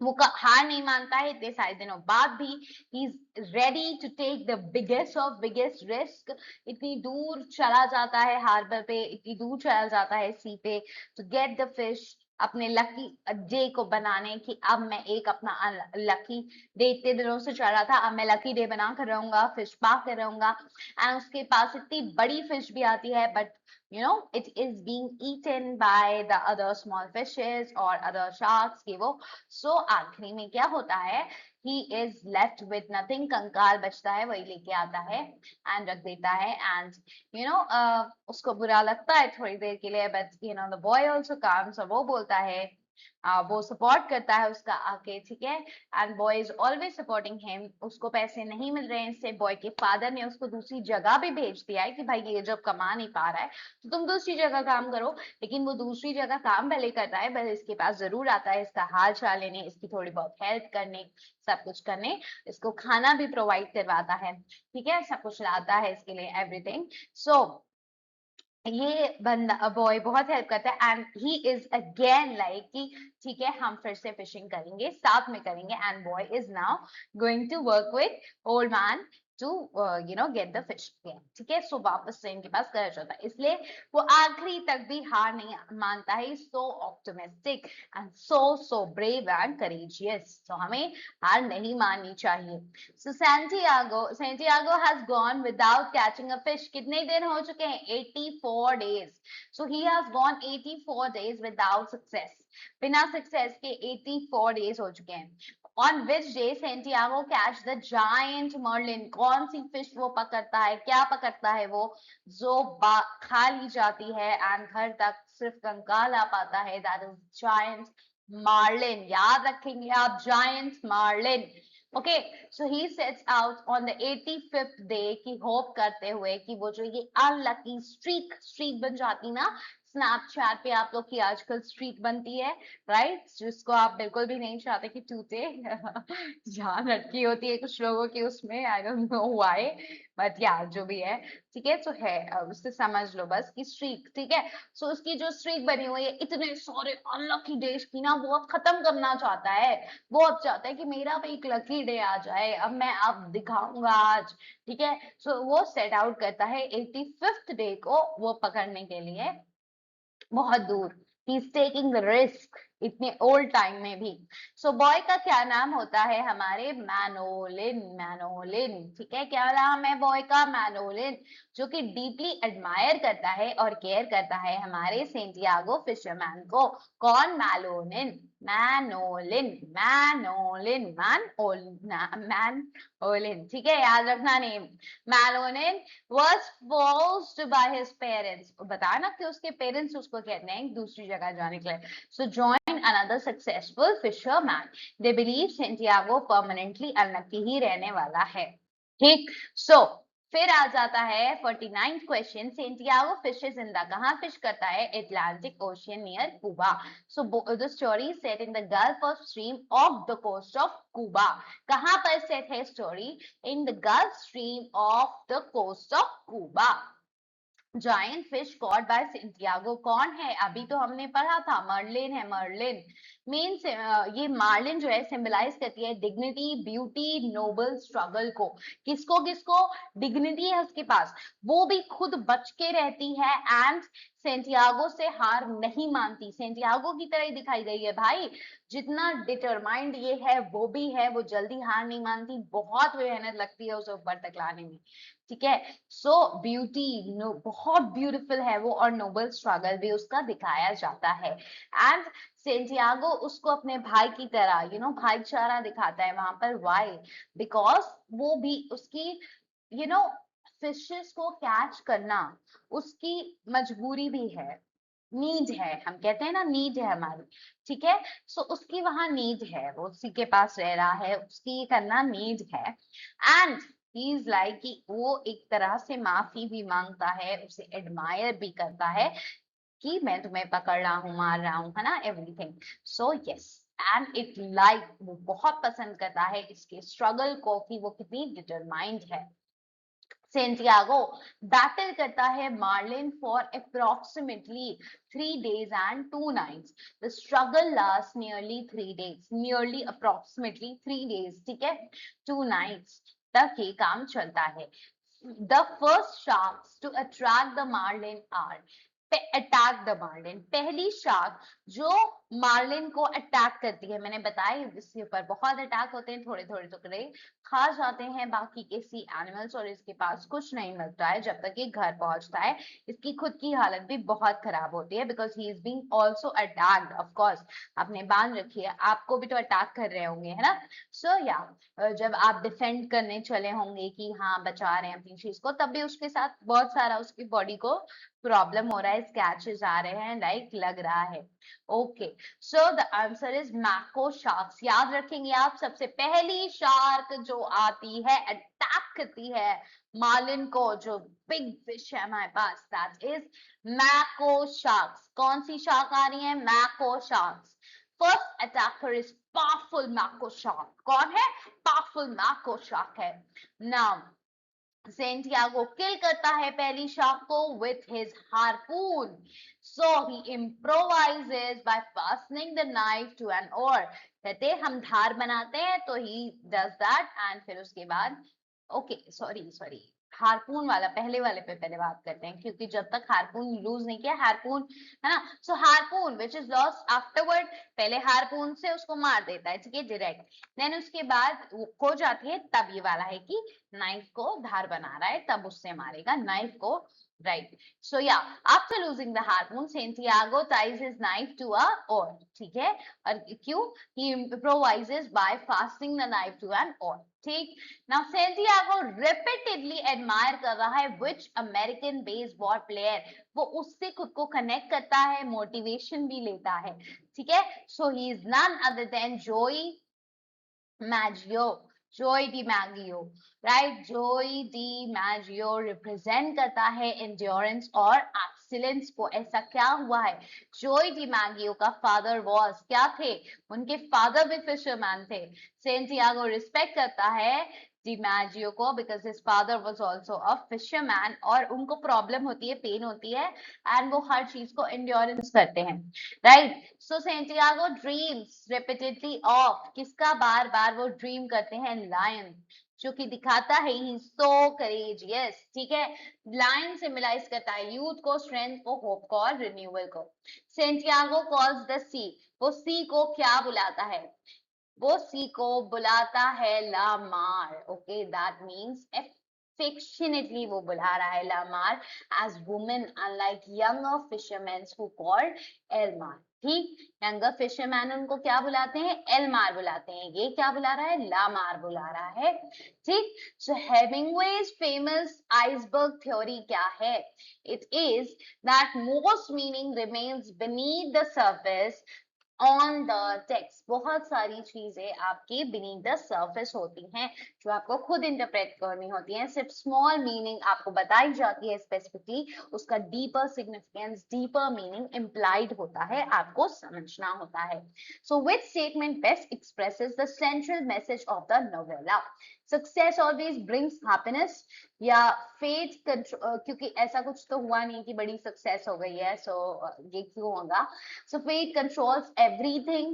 वो हार नहीं मानता है इतने सारे दिनों बाद भी. He is ready to take the biggest of biggest risk. इतनी दूर चला जाता है हार्बर पे, इतनी दूर चला जाता है सी पे, टू गेट द फिश, अपने लकी डे को बनाने की. अब मैं एक अपना लकी डे इतने दिनों से चल रहा था, अब मैं लकी डे बना कर रहूंगा, फिश पा कर रहूंगा. एंड उसके पास इतनी बड़ी फिश भी आती है, but you know it is being eaten by the other small fishes or other sharks की वो. so आखिरी में क्या होता है, he is left with nothing, कंकाल बचता है, वही लेके आता है एंड रख देता है. एंड you know उसको बुरा लगता है थोड़ी देर के लिए, but you know the boy also comes, और वो बोलता है, वो सपोर्ट करता है उसका आके, ठीक है. And boy is always supporting him. उसको पैसे नहीं मिल रहे हैं इससे, बॉय के फादर ने उसको दूसरी जगह भी भेज दिया है कि भाई ये जब कमा नहीं पा रहा है तो तुम दूसरी जगह काम करो. लेकिन वो दूसरी जगह काम भले करता है, बस इसके पास जरूर आता है इसका हाल चाल लेने, इसकी थोड़ी बहुत हेल्प करने, सब कुछ करने, इसको खाना भी प्रोवाइड करवाता है, ठीक है, सब कुछ लाता है इसके लिए, एवरीथिंग. सो ये बंदा बॉय बहुत हेल्प करता है. And he is again like कि ठीक है हम फिर से फिशिंग करेंगे, साथ में करेंगे. And boy is now going to work with old man to you know get the fish. ठीक है, सो वापस से इनके पास करज होता है, इसलिए वो आखिरी तक भी हार नहीं मानता है. So optimistic and so brave and courageous. तो हमें हार नहीं माननी चाहिए. So Santiago has gone without catching a fish. कितने दिन हो चुके हैं? 84 days. So he has gone 84 days without success. बिना सक्सेस के 84 days हो चुके हैं. On which day Santiago catch the giant marlin? कौन सी फिश वो पकड़ता है? क्या पकड़ता है वो जो खा ली जाती है एंड घर तक सिर्फ कंकाल आ पाता है? That is giant marlin. याद रखेंगे आप, giant marlin. Okay, so he sets out on the 85th day की होप करते हुए कि वो जो ये अनलकी स्ट्रीक बन जाती ना, स्नैपचैट पे आप लोग की आजकल स्ट्रीक बनती है, राइट, जिसको आप बिल्कुल भी नहीं चाहते कि टूटे. जान अटकी होती है कुछ लोगों की उसमें, I don't know why, but या जो भी है, ठीक है. तो है, उससे समझ लो बस की स्ट्रीक, ठीक है. सो उसकी जो स्ट्रीक बनी हुई है इतने सारे अनलकी डेज की ना, वो अब खत्म करना चाहता है. वो अब चाहता है कि मेरा भी एक लकी डे आ जाए, अब मैं अब दिखाऊंगा आज, ठीक है. सो वो सेट आउट करता है 85th डे को वो पकड़ने के लिए बहुत दूर. He is taking the risk, इतने ओल्ड टाइम में भी। सो बॉय का क्या नाम होता है हमारे? मैनोलिन, मैनोलिन, ठीक है। क्या नाम है बॉय का? मैनोलिन, जो कि डीपली एडमायर करता है और केयर करता है हमारे सेंटियागो फिशरमैन को। कौन? मैलोनिन, मैनोलिन, मैनोलिन, मैनोलिन, ठीक है, याद रखना name. मैलोनिन was forced by his parents, बताया ना कि उसके पेरेंट्स उसको कहते हैं दूसरी जगह जाने के लिए। So join another successful fisherman. They believe Santiago permanently unlucky ही रहने वाला है, ठीक। So फिर आ जाता है 49th question. Santiago fishes in the, कहाँ फिश करता है? Atlantic ocean near Cuba. So the story set in the gulf of stream off the coast of Cuba. कहाँ पर सेट है story? In the gulf stream off the coast of Cuba. Giant fish caught by Santiago कौन है? अभी तो हमने पढ़ा था, मर्लिन है, मर्लिन मीन्स ये मार्लिन जो है सिंबलाइज करती है डिग्निटी, ब्यूटी, नोबल स्ट्रगल को। किसको किसको? डिग्निटी है उसके पास, वो भी खुद बच के रहती है, एंड सेंटियागो से हार नहीं मानती। सेंटियागो की तरह ही दिखाई गई है भाई, जितना डिटरमाइंड ये है वो भी है, वो जल्दी हार नहीं मानती, बहुत मेहनत लगती है उसे ऊपर तक लाने में, ठीक है। सो ब्यूटी, बहुत ब्यूटीफुल है वो, और नोबल स्ट्रगल भी उसका दिखाया जाता है। एंड सेंटियागो उसको अपने भाई की तरह भाईचारा दिखाता है वहां पर। वाई? बिकॉज वो भी उसकी फिशेस को कैच करना उसकी मजबूरी भी है, नीड है, हम कहते हैं ना नीड है हमारी, ठीक है। सो उसकी वहां नीड है, वो उसी के पास रह रहा है, उसकी करना नीड है। एंड ही इज लाइक कि वो एक तरह से माफी भी मांगता है, उसे एडमायर भी करता है कि मैं तुम्हें पकड़ रहा हूँ, मार रहा हूँ, है ना, everything. So yes, and it like वो बहुत पसंद करता है इसके स्ट्रगल को कि वो कितनी डिटरमाइंड है। सेंटियागो बैटल करता है marlin for approximately 3 days and 2 nights. The struggle lasts nearly 3 days, nearly approximately 3 days, ठीक है, 2 nights तक ये काम चलता है। The first sharks to attract the marlin are attack the marlin. पहली शार्क जो मार्लिन को अटैक करती है, मैंने बताया इसके ऊपर बहुत अटैक होते हैं, थोड़े थोड़े टुकड़े खा जाते हैं बाकी के सी एनिमल्स, और इसके पास कुछ नहीं मिलता है जब तक ये घर पहुंचता है। इसकी खुद की हालत भी बहुत खराब होती है, because he is being also attacked. Of course आपने बांध रखी है, आपको भी तो अटैक कर रहे होंगे, है ना। सो या जब आप डिफेंड करने चले होंगे कि हाँ बचा रहे हैं अपनी चीज को, तब भी उसके साथ बहुत सारा उसकी बॉडी को प्रॉब्लम हो रहा है, स्क्रैचेस आ रहे हैं, लाइक लग रहा है। Okay, so the answer is mako sharks. याद रखेंगे आप, सबसे पहली शार्क जो आती है अटैक करती है मार्लिन को, जो बिग फिश है हमारे पास, दैट इज मैको शार्क्स। कौन सी शार्क आ रही है? Mako sharks. First attacker is powerful mako shark. कौन है? पावरफुल मैको शार्क है। नाउ सेंटियागो किल करता है पहली शार्क को with his harpoon. So he improvises by fastening the knife to an oar. कहते हम धार बनाते हैं, तो he does that, and फिर उसके बाद सॉरी हारपून वाला पहले वाले पे पहले बात करते हैं, क्योंकि जब तक हारपून यूज नहीं किया, हारपून है ना। So harpoon which is lost afterward, पहले हारपून से उसको मार देता है, ठीक है, डायरेक्ट। देन उसके बाद खो जाती है, तब ये वाला है कि नाइफ को धार बना रहा है, तब उससे मारेगा नाइफ को, right? So yeah, after losing the harpoon, Santiago ties his knife to a oar, ठीक है। और क्यों? He improvises by fastening the knife to an oar, ठीक। Now Santiago repeatedly admire कर रहा है which American baseball player, वो उससे खुद को कनेक्ट करता है, मोटिवेशन भी लेता है, ठीक है। So he is none other than Joey Maggio, जोई डी मैगियो, राइट। जोई डी मैगियो रिप्रेजेंट करता है एंड्योरेंस और एक्सीलेंस को। ऐसा क्या हुआ है? जोई डी मैगियो का फादर वॉज, क्या थे? उनके फादर भी फिशरमैन थे। सेंटियागो रिस्पेक्ट करता है डिमैजियो को because his father was also a fisherman, और उनको प्रॉब्लम होती है, पेन होती है, एंड वो हर चीज को एंड्योरेंस करते हैं, right. So Santiago dreams repeatedly of, किसका बार बार वो ड्रीम करते हैं? लायन, जो कि दिखाता है ही सो करेजियस, ठीक है। लायन सिंबलाइज करता है यूथ को, स्ट्रेंथ को, होप को और रिन्यूअल को। सेंटियागो कॉल्स द सी, वो सी को क्या बुलाता है? वो सी को बुलाता है Lamar. Okay, that means affectionately वो बुला रहा है Lamar as women unlike younger fishermen who called एलमार. ठीक, यंगर फिशरमैन उनको क्या बुलाते हैं? एलमार बुलाते हैं. ये क्या बुला रहा है? लामार बुला रहा है. ठीक, सो हेमिंगवेज फेमस आइसबर्ग थ्योरी क्या है? It is that most meaning remains beneath the surface on the text. बहुत सारी चीजें आपकी बीनीथ द सरफेस होती हैं जो आपको खुद इंटरप्रेट करनी होती हैं. सिर्फ स्मॉल मीनिंग आपको बताई जाती है स्पेसिफिकली, उसका deeper significance, deeper meaning implied होता है, आपको समझना होता है. So which statement best expresses the central message of the novella? Success always brings happiness, या फेथ कंट्रोल, क्योंकि ऐसा कुछ तो हुआ नहीं कि बड़ी सक्सेस हो गई है, सो ये क्यों होगा? So fate controls everything.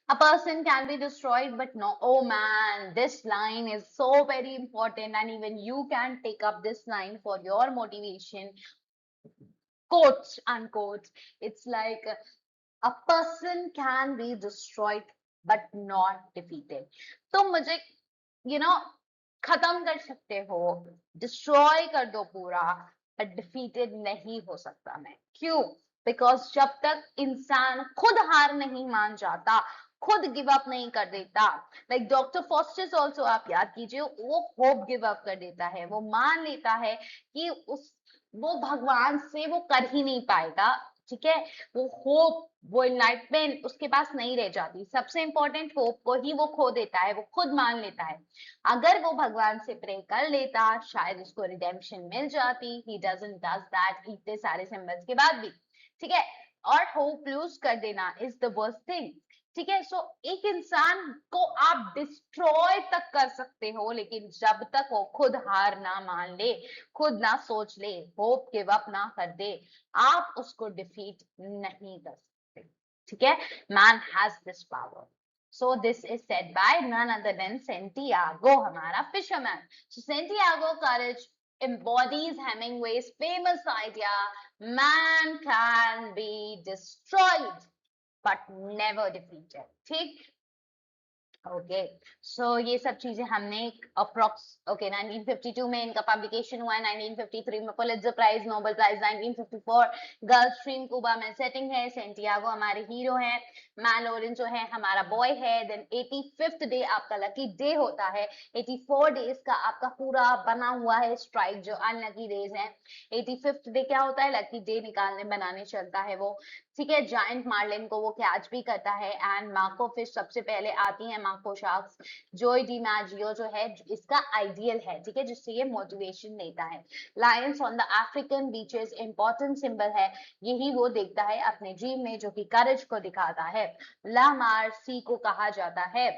A person can be destroyed, but no. Oh man, this line is so very important, and even you can take up this line for your motivation. Quotes, unquote. It's like a person can be destroyed, but not defeated. तो मुझे, you know, खत्म कर सकते हो, destroy कर दो पूरा, but defeated नहीं हो सकता मैं. क्यों? बिकॉज जब तक इंसान खुद हार नहीं मान जाता, खुद गिव अप नहीं कर देता, लाइक डॉक्टर फॉस्टर्स ऑल्सो आप याद कीजिए, वो होप गिव अप कर देता है, वो मान लेता है कि उस वो भगवान से वो कर ही नहीं पाएगा. ठीक है, वो होप, वो इनलाइटमेंट उसके पास नहीं रह जाती. सबसे इंपॉर्टेंट होप को ही वो खो देता है, वो खुद मान लेता है. अगर वो भगवान से प्रे कर लेता, शायद उसको रिडेम्पशन मिल जाती. ही डजंट डज दैट इतने सारे सिंबल्स के बाद भी. ठीक है, और होप लूज कर देना इज द वर्स्ट थिंग. ठीक है, सो एक इंसान को आप डिस्ट्रॉय तक कर सकते हो, लेकिन जब तक वो खुद हार ना मान ले, खुद ना सोच ले, होप गिव अप ना कर दे, आप उसको डिफीट नहीं कर सकते. ठीक है, man has this power. So this is said by none other than Santiago, हमारा fisherman. So Santiago courage embodies Hemingway's famous idea, man can be destroyed but never defeated. ठीक, ओके, सो ये सब चीजें हमने अप्रोक्स, ओके, 1952 में इनका publication हुआ है, 1953 में Pulitzer prize, Nobel prize 1954, gulf stream Cuba में सेटिंग है. सेंटियागो हमारे हीरो हैं, मैन लोरेंस जो है हमारा बॉय है. देन 85th डे आपका लकी डे होता है. 84 डेज का आपका पूरा बना हुआ है स्ट्राइक जो अनलकी डेज है. 85th डे क्या होता है? लकी डे निकालने बनाने चलता है वो. ठीक है, जायंट मार्लिन को वो कैच भी करता है, एंड मार्को फिश सबसे पहले आती है. मार्को शार्क्स, जोय डिमैजियो जो है इसका आइडियल है. ठीक है, जिससे ये मोटिवेशन लेता है. Lions on the African beaches important symbol है, यही वो देखता है अपने ड्रीम में, जो कि करेज को दिखाता है. ला मार सी को कहा जाता है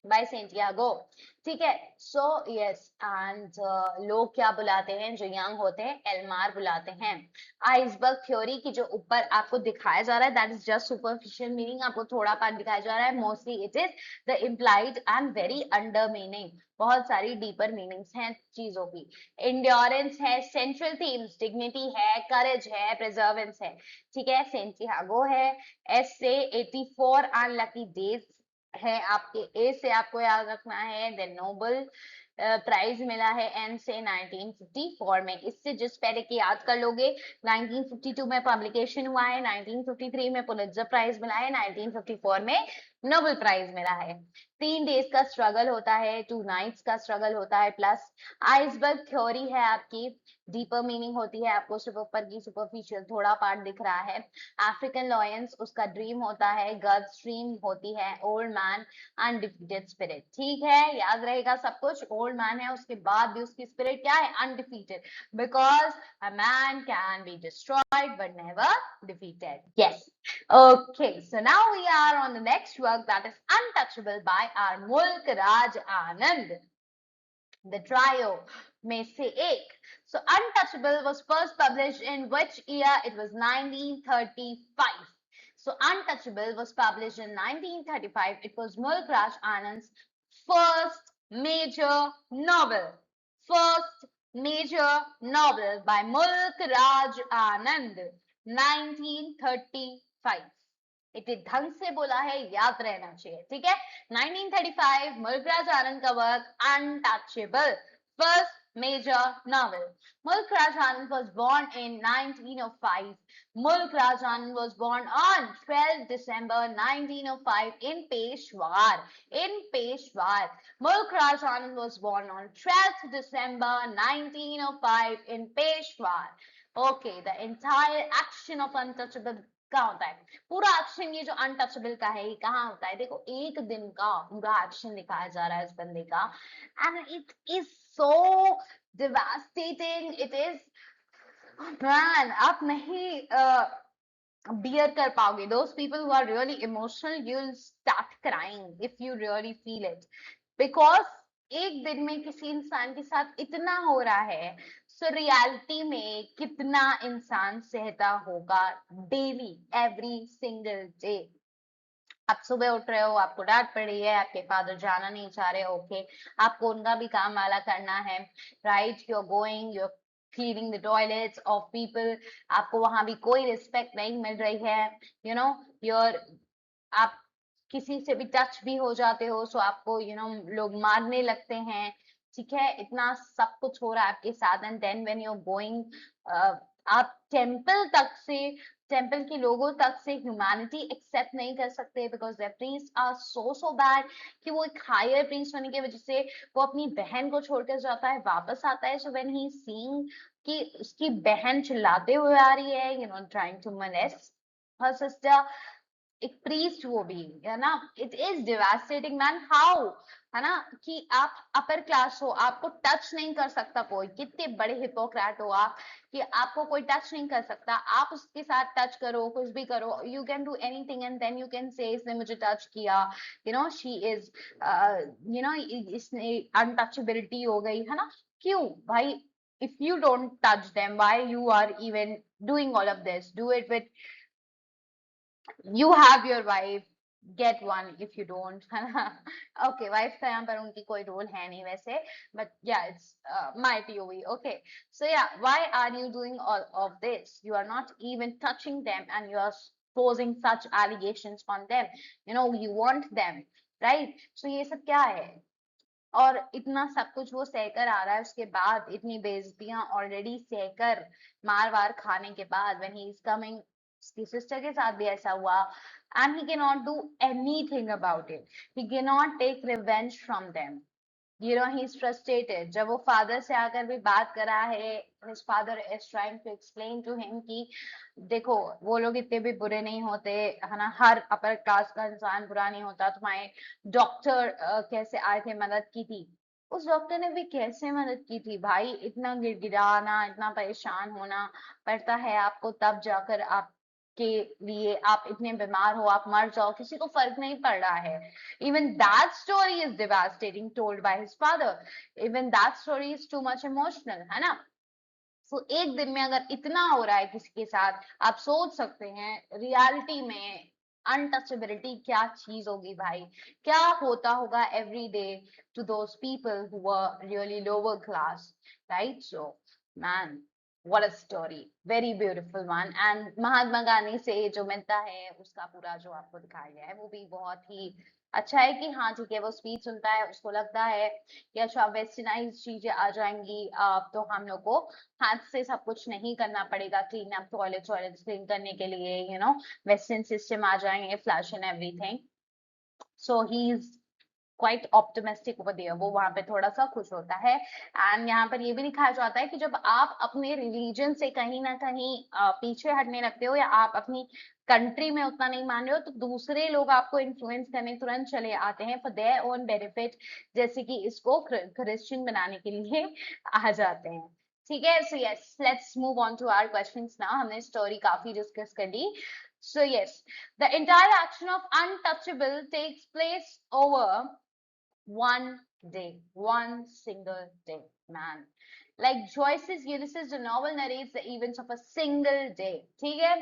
बाय सेंटियागो. ठीक है, सो यस, एंड लोग क्या बुलाते हैं जो यंग होते हैं? एलमार बुलाते हैं. आइसबर्ग थ्योरी की जो ऊपर आपको दिखाया जा रहा है, that is just superficial meaning, आपको थोड़ा पार्ट दिखाया जा रहा है. Mostly it is the implied and very under meaning. बहुत सारी डीपर मीनिंग्स हैं चीजों की. इंड्योरेंस है, सेंट्रल थीम्स, डिग्निटी है, करेज है, प्रिजर्वेंस है. ठीक है, सेंटियागो है. एस से 84 अनलकी डेज है आपके. ए से आपको याद रखना है. देन नोबेल प्राइज मिला है एन से 1954 में. इससे जिस पहले की याद कर लोगे, 1952 में पब्लिकेशन हुआ है, 1953 में पुलित्जर प्राइज मिला है, 1954 में नोबेल प्राइज मिला है. 3 डेज का स्ट्रगल होता है, 2 नाइट्स का स्ट्रगल होता है, प्लस आइसबर्ग थ्योरी है आपकी. डीपर मीनिंग होती है, आपको सिर्फ ऊपर की सुपरफिशियल थोड़ा पार्ट दिख रहा है. अफ्रीकन लॉयंस उसका ड्रीम होता है. गल्फ स्ट्रीम होती है ओल्ड मैन, अनडिफीटेड स्पिरिट. ठीक है, याद रहेगा सब कुछ. ओल्ड मैन है, उसके बाद भी उसकी स्पिरिट क्या है? Undefeated, because a man can be destroyed but never defeated. Yes, okay, so now we are on the next work, that is Untouchable by our Mulk Raj Anand, the trio में से एक. So Untouchable was first published in which year? It was 1935. So Untouchable was published in 1935. It was Mulk Raj Anand's first major novel. First major novel by Mulk Raj Anand, 1935. इतने ढंग से बोला है, याद रहना चाहिए, ठीक है। 1935 मुल्क राज आनंद का work untouchable, first major novel. Mulk Raj Anand was born in 1905. Mulk Raj Anand was born on 12 December 1905 in Peshawar. In Peshawar. Mulk Raj Anand was born on 12th December 1905 in Peshawar. Okay, the entire action of Untouchable कहाँ होता है? पूरा action ये जो untouchable का है, ये कहाँ होता है? देखो, एक दिन का पूरा एक्शन दिखाया जा रहा है इस बंदे का, and it is so devastating, it is, man, आप नहीं बियर कर पाओगे. Those people who are really emotional, you will start crying if you really feel it, because एक दिन में किसी इंसान के साथ इतना हो रहा है, सो रियलिटी में कितना इंसान सहता होगा डेली, एवरी सिंगल डे. आप सुबह उठ रहे हो, आपको डांट पड़ रही है, आपके फादर जाना नहीं चाह रहे, ओके, आपको उनका भी काम वाला करना है, right, you are going, you are cleaning the toilets of people, आपको वहां भी कोई रिस्पेक्ट नहीं मिल रही है, यू नो, योर, आप किसी से भी टच भी हो जाते हो, सो आपको लोग मारने लगते हैं, ठीक है, इतना सब कुछ हो रहा है आपके साथ, and then when you are going, आप टेम्पल के लोगों तक से ह्यूमैनिटी एक्सेप्ट नहीं कर सकते, because their priest are so bad, कि वो एक हायर प्रीस्ट होने की वजह से वो अपनी बहन को छोड़कर जाता है, वापस आता है, सो व्हेन ही सीइंग कि उसकी बहन चिल्लाते हुए आ रही है, trying to molest her sister, एक प्रीस्ट वो भी, है ना, it is devastating man, how, है ना, कि आप अपर क्लास हो, आपको टच नहीं कर सकता कोई, कितने बड़े हिपोक्रेट हो आप, कि आपको कोई टच नहीं कर सकता, आप उसके साथ टच करो, कुछ भी करो, you can do anything and then you can say इसने मुझे टच किया, शी इज, इसने अनटचेबिलिटी हो गई, है ना, क्यों भाई? if you don't touch them, why you are even doing all of this? Do it with, you have your wife, get one if you don't. Okay, wife का यहाँ पर उनकी कोई रोल है नहीं वैसे, but yeah, it's my POV. Okay, so yeah, why are you doing all of this? You are not even touching them and you are posing such allegations on them, you want them, right? So ये सब क्या है? और इतना सब कुछ वो सहकर आ रहा है, उसके बाद इतनी बेइज्जतियां ऑलरेडी सहकर, मार वार खाने के बाद, व्हेन ही इज कमिंग, उसकी सिस्टर के साथ भी ऐसा हुआ, and he can not do anything about it, he can not take revenge from them, he is frustrated. जब वो फादर से आकर भी बात करा है, his father is trying to explain to him कि देखो, वो लोग इतने भी बुरे नहीं होते, है ना, हर अपर क्लास का इंसान बुरा नहीं होता, तुम्हारे डॉक्टर कैसे आए थे, मदद की थी, उस डॉक्टर ने भी कैसे मदद की थी भाई? इतना गिड़गिड़ाना, इतना परेशान होना पड़ता है आपको, तब जाकर आप के लिए, आप इतने बीमार हो, आप मर जाओ, किसी को फर्क नहीं पड़ रहा है. Even that story is devastating, told by his father. Even that story is too much emotional, है ना? So एक दिन में अगर इतना हो रहा है किसी के साथ, आप सोच सकते हैं रियलिटी में अनटचेबिलिटी क्या चीज होगी भाई, क्या होता होगा every day to those people who were really lower class, right? So man, what a story, very beautiful one. And Mahatma Gandhi से जो मिलता है, उसका पूरा जो आपको दिखाया गया है, वो भी बहुत ही अच्छा है, कि हाँ ठीक है, वो स्पीच सुनता है, उसको लगता है कि अच्छा वेस्टर्नाइज चीजें आ जाएंगी, तो हम लोग को हाथ से सब कुछ नहीं करना पड़ेगा, क्लीन अप टॉयलेट क्लीन करने के लिए, वेस्टर्न सिस्टम आ जाएंगे, flash and everything. So he is quite optimistic over there, वो वहां पे थोड़ा सा खुश होता है. एंड यहाँ पर ये भी दिखाया जाता है कि जब आप अपने रिलीजन से कहीं ना कहीं पीछे हटने लगते हो, या आप अपनी कंट्री में उतना नहीं मान रहे हो, तो दूसरे लोग आपको इन्फ्लुएंस करने तुरंत चले आते हैं फॉर देयर ओन बेनिफिट, जैसे कि इसको क्रिश्चियन बनाने के लिए आ जाते हैं. ठीक है, so yes, let's move on to our questions now. हमने स्टोरी काफी डिस्कस कर ली. So yes, the entire action of Untouchable takes place over one day, one single day, man. Like Joyce's Ulysses, the novel narrates the events of a single day. ठीक है?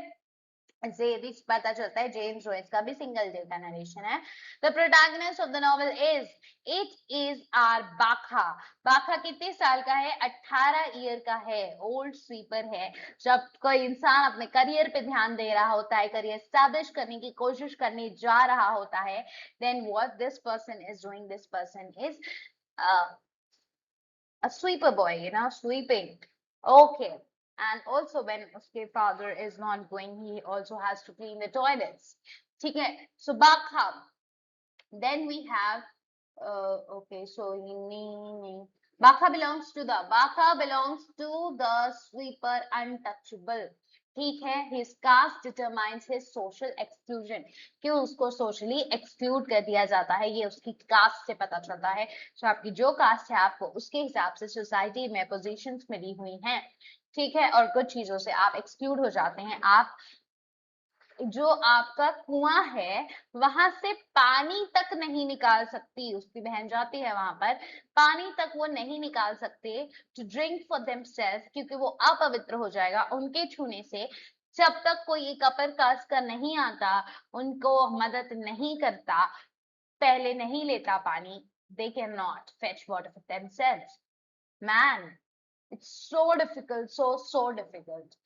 इससे ये भी पता चलता है जेम्स जॉयस का भी सिंगल डे का नरेशन है। The protagonist of the novel is our Bakha. Bakha कितने साल का है? 18 ईयर का है, ओल्ड स्वीपर है। जब कोई इंसान अपने करियर पे ध्यान दे रहा होता है, करियर एस्टैब्लिश करने की कोशिश करने जा रहा होता है, then what this person is doing, this person is a sweeper boy, sweeping. Okay. And also when uske father is not going, he also has to clean the toilets. ठीक है. So Bakha. Then we have okay. So Bakha belongs to the sweeper untouchable. ठीक है. His caste determines his social exclusion. क्यों उसको socially exclude कर दिया जाता है, ये उसकी कास्ट से पता चलता है। तो आपकी जो कास्ट है आपको उसके हिसाब से सोसाइटी में पोजीशंस मिली हुई हैं, ठीक है। और कुछ चीजों से आप एक्सक्लूड हो जाते हैं। आप जो आपका कुआं है वहां से पानी तक नहीं निकाल सकती, उसकी बहन जाती है वहां पर, पानी तक वो नहीं निकाल सकते टू ड्रिंक फॉर देमसेल्फ, क्योंकि वो अपवित्र हो जाएगा उनके छूने से। जब तक कोई एक अपर कास्ट का नहीं आता, उनको मदद नहीं करता, पहले नहीं लेता पानी, they cannot fetch water for themselves. Man, it's so difficult, so difficult.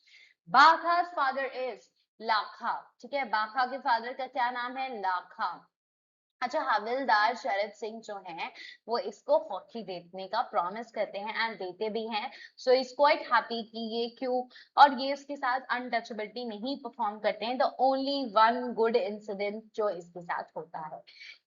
Bakha's father is लाखा। ठीक है, बाखा के फादर का क्या नाम है? लाखा। अच्छा, हविलदार शरद सिंह जो हैं वो इसको हॉकी देने का प्रॉमिस करते हैं एंड देते भी हैं। सो इज क्वाइट हैप्पी कि ये क्यों, और ये उसके साथ अनटचेबिलिटी नहीं परफॉर्म करते हैं। The only one good incident जो इसके साथ होता है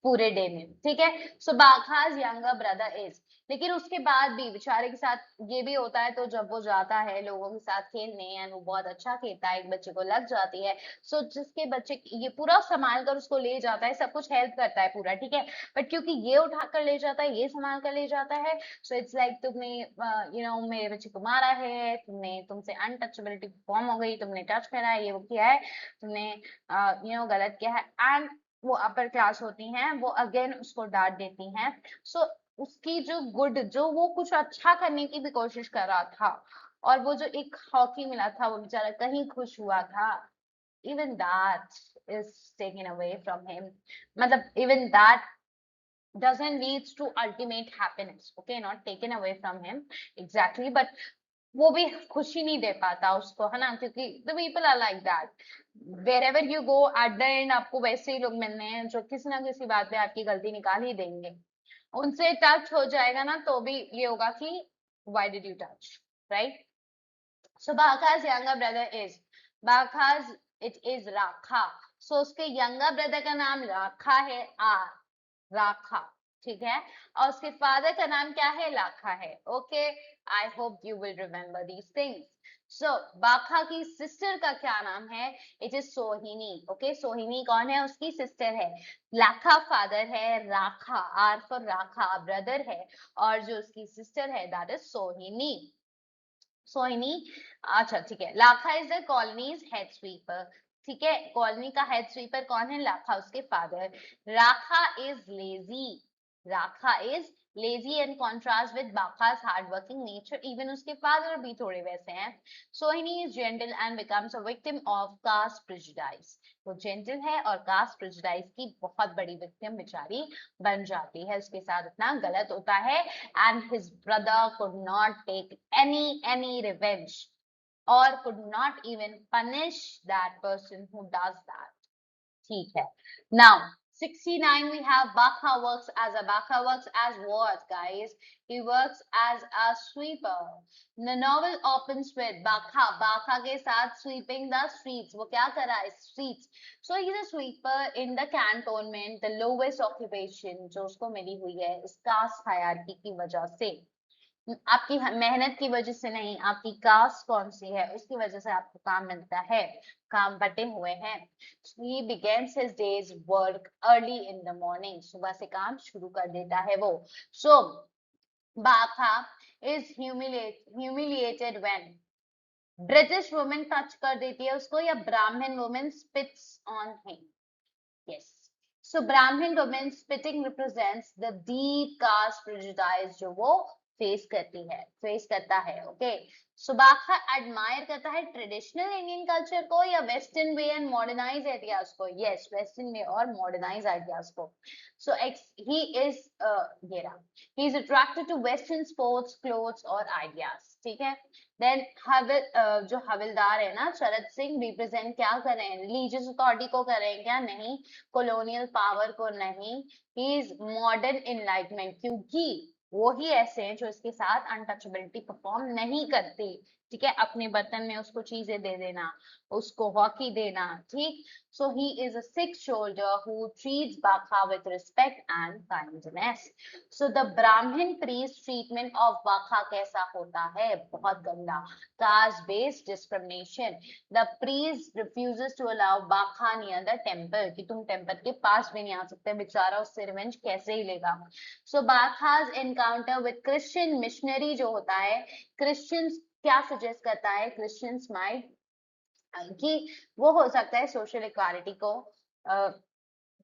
पूरे डे में, ठीक है। सो बाखाज यंगर ब्रदर इज, लेकिन उसके बाद भी बेचारे के साथ ये भी होता है। तो जब वो जाता है लोगों के साथ खेलने एंड वो बहुत अच्छा खेलता है, एक बच्चे को लग जाती है। सो जिसके बच्चे ये पूरा संभाल कर उसको ले जाता है, सब कुछ हेल्प करता है पूरा, ठीक है। बट क्योंकि ये उठा कर ले जाता है, ये संभाल कर ले जाता है, सो इट्स लाइक तुमने मेरे बच्चे को मारा है, तुमसे अनटचेबिलिटी फॉर्म हो गई, तुमने टच करा है, ये वो किया है, तुमने गलत किया है। एंड वो अपर क्लास होती हैं, वो अगेन उसको डांट देती हैं। सो उसकी जो वो कुछ अच्छा करने की भी कोशिश कर रहा था, और वो जो एक हॉकी मिला था, वो बेचारा कहीं खुश हुआ था, even that is taken away from him. matlab even that doesn't leads to ultimate happiness, okay, not taken away from him exactly, but वो भी खुशी नहीं दे पाता उसको, है ना, क्योंकि the people are like that. wherever you go at the end आपको वैसे ही लोग मिलने हैं जो किसी ना किसी बात पे आपकी गलती निकाल ही देंगे। उनसे टच हो जाएगा ना तो भी ये होगा कि why did you touch, right? So Baka's younger brother is Baka's it is Rakha. So उसके younger brother का नाम राखा है, राखा, ठीक है। और उसके फादर का नाम क्या है? लाखा है। Okay, I hope you will remember these things. So Bakha की सिस्टर का क्या नाम है? It is Sohini. ओके, सोहिनी कौन है? उसकी सिस्टर है। लाखा फादर है, राखा आर फॉर राखा ब्रदर है, और जो उसकी सिस्टर है दैट इज सोहिनी। सोहिनी, अच्छा ठीक है। Lakha is the colony's head sweeper, ठीक है। कॉलोनी का हेड स्वीपर कौन है? लाखा, उसके father. Rakha is lazy, Rakha is lazy in contrast with Bakha's hardworking nature, even उसके फादर भी थोड़े वैसे हैं। Sohini is gentle and becomes a victim of caste prejudice, वो जेंटल है और कास्ट प्रेजुडाइज की बहुत बड़ी विक्टिम बेचारी बन जाती है, उसके साथ इतना गलत होता है। And his brother could not take any revenge or could not even punish that person who does that. ठीक है। Now 69 we have Bakha works as what, guys? He works as a sweeper. The novel opens with Bakha के साथ sweeping the streets. वो क्या कर रहा है? Streets. So he's a sweeper in the cantonment, the lowest occupation जो उसको मिली हुई है इस caste hierarchy की वजह से। आपकी मेहनत की वजह से नहीं, आपकी कास्ट कौन सी है उसकी वजह से आपको काम मिलता है, काम बटे हुए हैं। He begins his day's work early in the morning. सुबह से काम शुरू कर देता है वो। So Bakha is humiliated when British women touch कर देती है उसको, या Brahmin women spits on him. Yes. So Brahmin women spitting represents the deep caste prejudice जो वो फेस करता है। ओके, सो बाखा एडमायर करता है ट्रेडिशनल इंडियन कल्चर को या western way and modernize ideas को? यस, वेस्टर्न वे और मॉडर्नाइज आइडियाज को। सो ही इज ये रहा, he is attracted to western sports, clothes और आइडियाज। ठीक है, देन जो हविलदार है ना शरद सिंह, रिप्रेजेंट क्या कर रहे हैं? रिलीजियस अथॉरिटी को कर रहे हैं क्या? नहीं। कॉलोनियल पावर को नहीं। ही इज मॉडर्न इनलाइटमेंट, क्योंकि वो ही ऐसे हैं जो इसके साथ अनटचेबिलिटी परफॉर्म नहीं करते। ठीक है, अपने बर्तन में उसको चीजें दे देना, उसको हॉकी देना। ठीक, so he is a Sikh soldier who treats Bakha with respect and kindness. So the Brahmin priest treatment of Bakha कैसा होता है? बहुत गंदा, caste based discrimination. The priest refuses to allow बाखा near the temple, कि तुम टेम्पल के पास भी नहीं आ सकते। बेचारा उससे रिवेंज कैसे ही लेगा? सो Bakha's encounter with Christian missionary जो होता है, क्रिश्चियंस क्या सजेस्ट करता है? क्रिश्चियंस माइट कि वो हो सकता है सोशल इक्वालिटी को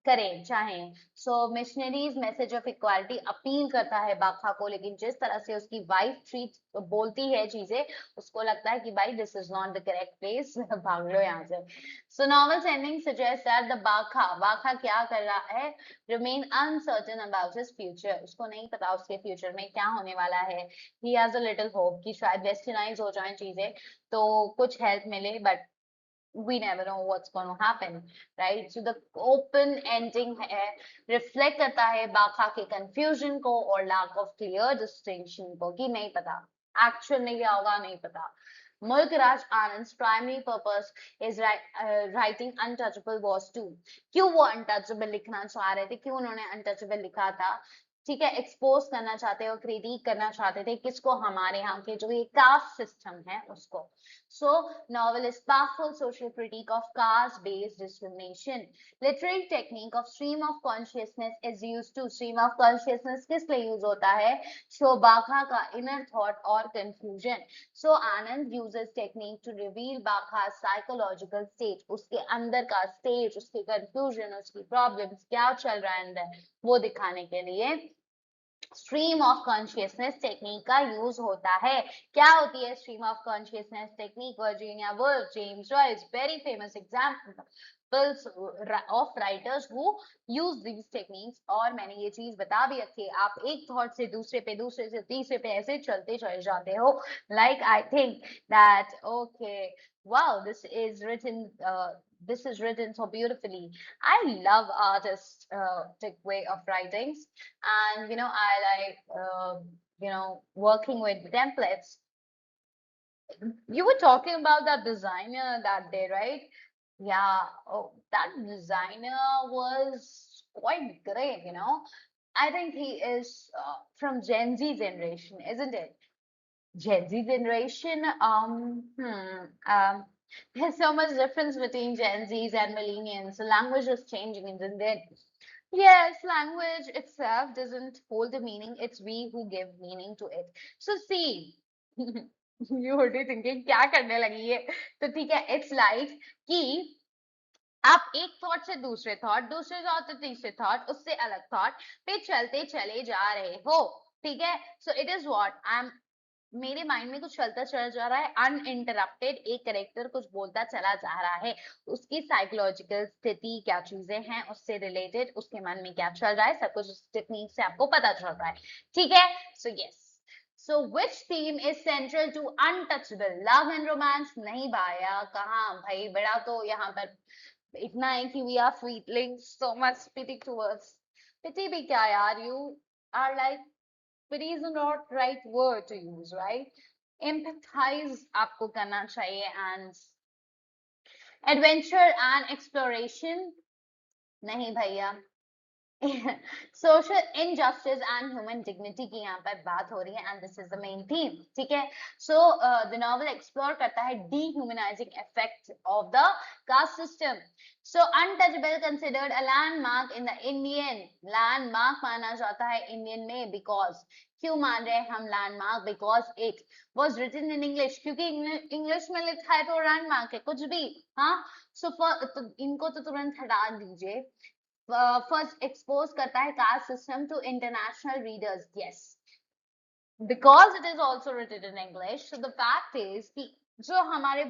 करें चाहें। So missionaries message of equality appeal करता है बाखा को, लेकिन जिस तरह से उसकी वाइफ ट्रीट बोलती है चीजें, उसको लगता है कि भाई this is not the correct place, भाग लो यहाँ से। So novel's ending suggest that the Bakha क्या कर रहा है? Remain uncertain about his future, उसको नहीं पता उसके फ्यूचर में क्या होने वाला है। He has a little hope कि शायद वेस्टर्नाइज हो जाए चीजें तो कुछ हेल्प मिले, but we never know what's going to happen, right? So the open ending है, reflect करता है बाखा के confusion को और lack of clear distinction को, कि नहीं पता actual में क्या होगा, नहीं पता। मुल्क राज आनंद primary purpose is writing untouchable was to, क्यों वो untouchable लिखना चाह रहे थे? क्यों उन्होंने untouchable लिखा था? ठीक है, एक्सपोज करना चाहते हो, क्रिटिक करना चाहते थे किसको? हमारे यहाँ के जो ये कास्ट सिस्टम है उसको। So, novel is powerful social critique of caste-based discrimination. Literary technique of stream of consciousness is used to, stream of consciousness किस लिए use होता है? Show बाखा का inner thought और confusion. So, Anand uses technique to reveal Bakha's psychological state, उसके अंदर का stage, उसकी confusion, उसकी problems क्या चल रहा है अंदर, वो दिखाने के लिए स्ट्रीम ऑफ कॉन्शियसनेस टेक्निक का यूज होता है। क्या होती है stream of consciousness technique? Virginia Woolf, James Joyce, very famous examples of writers who use these techniques. और मैंने ये चीज बता भी रखी है, आप एक थॉट से दूसरे पे, दूसरे से तीसरे पे ऐसे चलते चले जाते हो। Like I think that okay, wow, this is written so beautifully. I love artistic way of writings, and I like working with templates. You were talking about that designer that day, right? Yeah. Oh, that designer was quite great. I think he is from Gen Z generation, isn't it? Gen Z generation. There's so much difference between Gen Zs and millennials. The language is changing, isn't it? Yes, language itself doesn't hold a meaning. It's we who give meaning to it. So see, you would be thinking क्या करने लगी है? तो ठीक है, it's like कि आप एक थॉट से दूसरे थॉट, दूसरे थॉट से तीसरे थॉट, उससे अलग थॉट पे चलते चले जा रहे हो। ठीक है, सो it is what I am, मेरे माइंड में कुछ चलता चला जा रहा है अनइंटरप्टेड, एक करेक्टर कुछ बोलता चला जा रहा है, उसकी साइकोलॉजिकल स्थिति क्या चीजें हैं उससे रिलेटेड, उसके मन में क्या चल रहा है, सब कुछ उस टेक्निक से आपको पता चल रहा है। ठीक है, so yes, so which theme is central to untouchable? Love and romance नहीं भाया, कहाँ भाई, बड़ा तो यहाँ पर इतना है कि we are feeling so much pity towards, pity भी क्या यार, you are like, pity is not right word to use, right? Empathize आपको करना चाहिए, and adventure and exploration नहीं भैया। Social injustice and human dignity की यहाँ पर बात हो रही है, and this is the main theme. ठीक है, सो द नॉवल एक्सप्लोर करता है dehumanising effect of the caste system. So untouchable considered a landmark in the Indian, landmark माना जाता है इंडियन में, बिकॉज क्यों मान रहे हैं हम landmark? Because it was written in English, क्योंकि इंग्लिश में लिखा है तो लैंडमार्क है कुछ भी। हाँ, सो इनको तो तुरंत हटा दीजिए। फर्स्ट एक्सपोज करता है caste system to international readers. Yes, because it is also written in English, so the fact is कि जो हमारे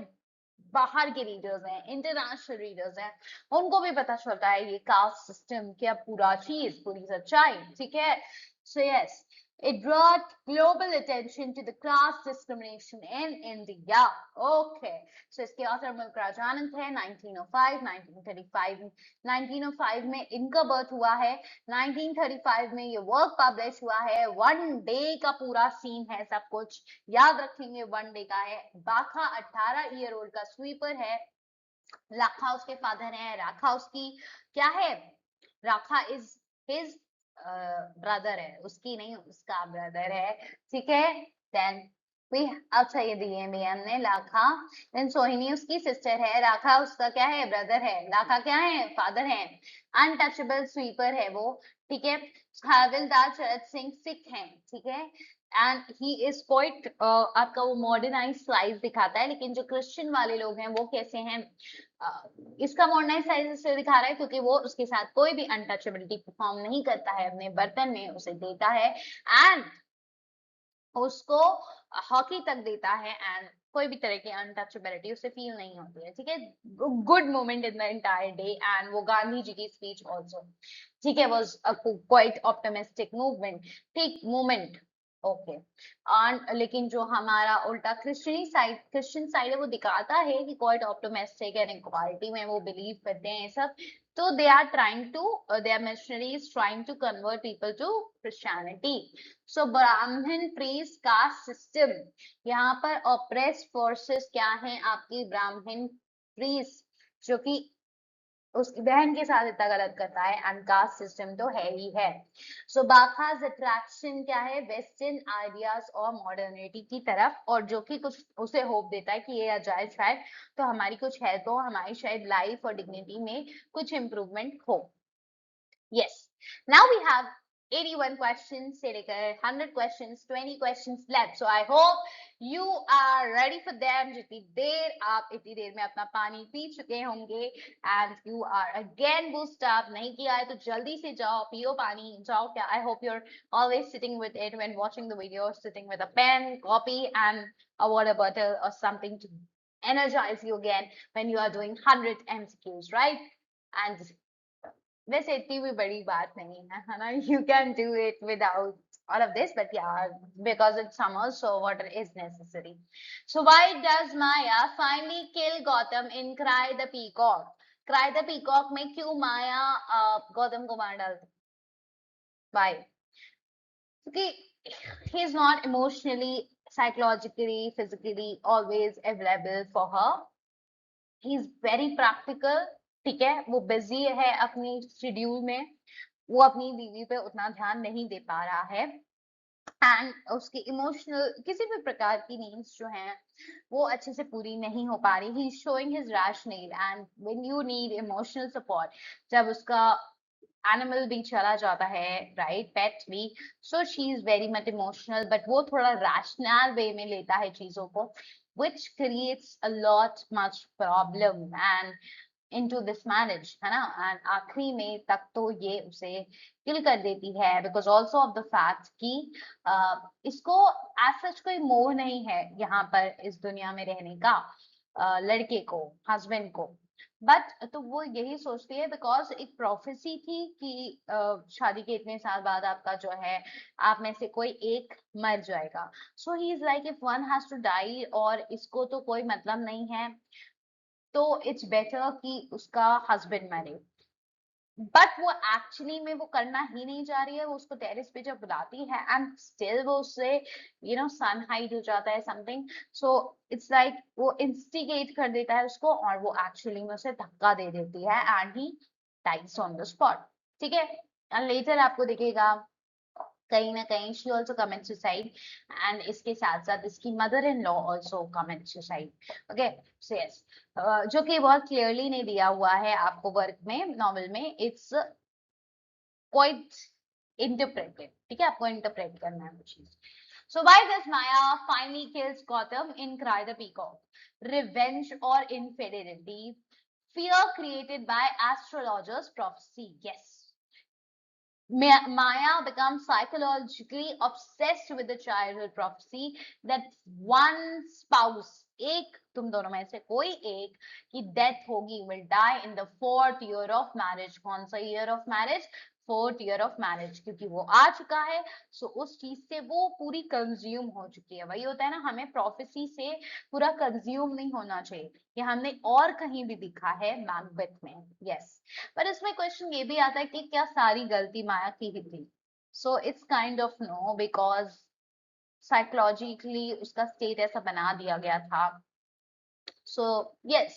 बाहर के रीडर्स हैं, इंटरनेशनल रीडर्स हैं, उनको भी पता चलता है ये कास्ट सिस्टम क्या पूरा चीज, पूरी सच्चाई, ठीक है. So yes, it brought global attention to the class discrimination in India. Okay, so इसके author मुल्क राज आनंद थे. 1905, 1935, 1905 में इनका बर्थ हुआ है. 1935 में ये वर्क पब्लिश हुआ है. वन डे का पूरा सीन है, सब कुछ याद रखेंगे, वन डे का है. बाखा 18 ईयर ओल्ड का स्वीपर है. लाखा उसके फादर है. राखा उसकी क्या है? राखा इज हिज ब्रदर है, उसकी नहीं, उसका ब्रदर है, ठीक है. देन वी, अच्छा ये दिए भी हमने लाखा. देन सोहिनी उसकी सिस्टर है. राखा उसका क्या है? ब्रदर है. लाखा क्या है? फादर है. अनटचेबल स्वीपर है वो, ठीक है. हविलदार शरद सिंह सिख है, ठीक है. एंड ही इज क्वाइट, आपका वो मॉडर्नाइज स्लाइस दिखाता है, लेकिन जो क्रिश्चियन वाले लोग हैं वो कैसे हैं? इसका मॉडर्नाइज साइज इसलिए दिखा रहा है क्योंकि वो उसके साथ कोई भी अनटचेबिलिटी परफॉर्म नहीं करता है, अपने बर्तन में उसे देता है एंड उसको हॉकी तक देता है एंड कोई भी तरह की अनटचेबिलिटी उसे फील नहीं होती है, ठीक है. Good moment in the entire day. And वो गांधी जी की स्पीच ऑल्सो, ठीक है, was a quite optimistic movement, ठीक मूवमेंट. ओके. लेकिन जो हमारा उल्टा क्रिश्चियन साइड है वो दिखाता है कि क्वाइट ऑप्टिमिस्टिक एंड इक्वालिटी में वो बिलीव करते हैं सब. तो they are trying to, their missionaries trying to convert people to Christianity. So ब्राह्मण प्रीस्ट कास्ट सिस्टम, यहाँ पर ऑप्रेस फोर्सेस क्या हैं आपकी? ब्राह्मण प्रीस्ट, जो कि उसकी बहन के साथ इतना गलत करता है, एंड कास्ट सिस्टम तो है ही है. सो बाखास अट्रैक्शन क्या है? वेस्टर्न आइडियाज और मॉडर्निटी की तरफ, और जो कि कुछ उसे होप देता है कि ये आ जाए शायद, तो हमारी कुछ हेल्प हो, हमारी शायद लाइफ और डिग्निटी में कुछ इम्प्रूवमेंट हो. Yes. Now we have 81 questions से लेकर 100 questions, 20 questions left. So I hope you are ready for them. जितनी देर आप इतनी देर में अपना पानी पी चुके होंगे and you are again boost up. नहीं किया है तो जल्दी से जाओ, पियो पानी, जाओ क्या. I hope you're always sitting with it when watching the video, sitting with a pen, copy and a water bottle or something to energize you again when you are doing 100 MCQs, right? And वैसे इतनी भी बड़ी बात नहीं है ना. You can do it without all of this, but yeah, because it's summer, so water is necessary. So why does Maya finally kill Gotham in Cry the Peacock? Cry the Peacock में क्यों माया गौतम को मार डालती? Why? क्योंकि he is not emotionally, psychologically, physically always available for her. He is very practical, ठीक है. वो busy है अपनी शेड्यूल में, वो अपनी बीवी पे उतना ध्यान नहीं दे पा रहा है एंड उसकी इमोशनल किसी भी प्रकार की नीड्स जो हैं वो अच्छे से पूरी नहीं हो पा रही. He is showing his rational and when you need emotional support, जब उसका एनिमल भी चला जाता है, राइट, पेट भी, so she is very much emotional, but वो थोड़ा रैशनल वे में लेता है चीजों को, which creates a lot much problem and into this marriage, है ना. एंड आखिरी में तक तो ये उसे किल कर देती है because also of the fact कि इसको एज सच कोई मोह नहीं है यहाँ पर इस दुनिया में रहने का, लड़के को, हस्बैंड को. बट तो वो यही सोचती है बिकॉज एक प्रोफेसी थी कि शादी के इतने साल बाद आपका जो है, आप में से कोई एक मर जाएगा. So he is like if one has to die और इसको तो कोई मतलब नहीं है, तो इट्स बेटर कि उसका हस्बैंड मरे. बट वो एक्चुअली में वो करना ही नहीं चाह रही है. वो उसको टेरेस पे जब बुलाती है एंड स्टिल वो उससे सन हाइड हो जाता है समथिंग. सो इट्स लाइक वो इंस्टिगेट कर देता है उसको और वो एक्चुअली में उसे धक्का दे देती है and he dies on the spot, ठीक है. एंड लेटर आपको दिखेगा कहीं ना कहीं शी ऑल्सो कमेंट सुसाइड एंड इसके साथ साथ इसकी mother in law also commit suicide. Okay. So yes, जो कि बहुत क्लियरली नहीं दिया हुआ है आपको वर्क में, नॉवल में. इट्स क्वाइट इंटरप्रेटेड, ठीक है, आपको इंटरप्रेट करना है वो चीज. So why does Maya finally kills Gotham in Cry the Peacock? Revenge or infidelity? Fear created by astrologers' prophecy. Yes. Maya becomes psychologically obsessed with the childhood prophecy that one spouse, एक तुम दोनों में से कोई एक की death होगी, will die in the 4th year of marriage. कौन सा year of marriage? 4th year of marriage, क्योंकि वो आ चुका है. सो उस चीज से वो पूरी कंज्यूम हो चुकी है. वही होता है ना, हमें प्रोफेसी से पूरा कंज्यूम नहीं होना चाहिए. ये हमने और कहीं भी दिखा है मैकबेथ में. यस. पर इसमें क्वेश्चन ये भी आता है कि क्या सारी गलती माया की ही थी? So it's kind of no, because psychologically उसका स्टेट ऐसा बना दिया गया था. So yes,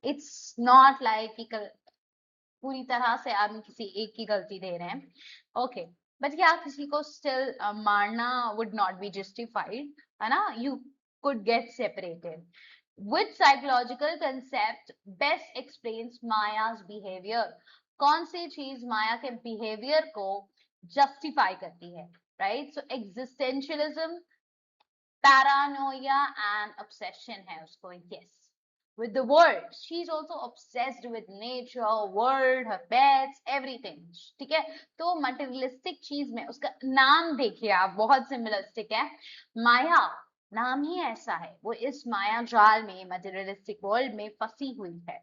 it's not like कि पूरी तरह से हम किसी एक की गलती दे रहे हैं. ओके, बट क्या किसी को स्टिल मारना वुड नॉट बी जस्टिफाइड, है ना? You could get separated. Which psychological concept best explains Maya's behavior? कौन सी चीज माया के बिहेवियर को जस्टिफाई करती है? Right, so existentialism, Paranoia and obsession है उसको. Yes, with the world. She is also obsessed with nature, world, her pets, everything. ठीक है, तो मटेरियलिस्टिक चीज में उसका नाम देखिए आप, बहुत सिमिलरिस्टिक है. माया नाम ही ऐसा है, वो इस माया जाल में, मटेरियलिस्टिक वर्ल्ड में फंसी हुई है.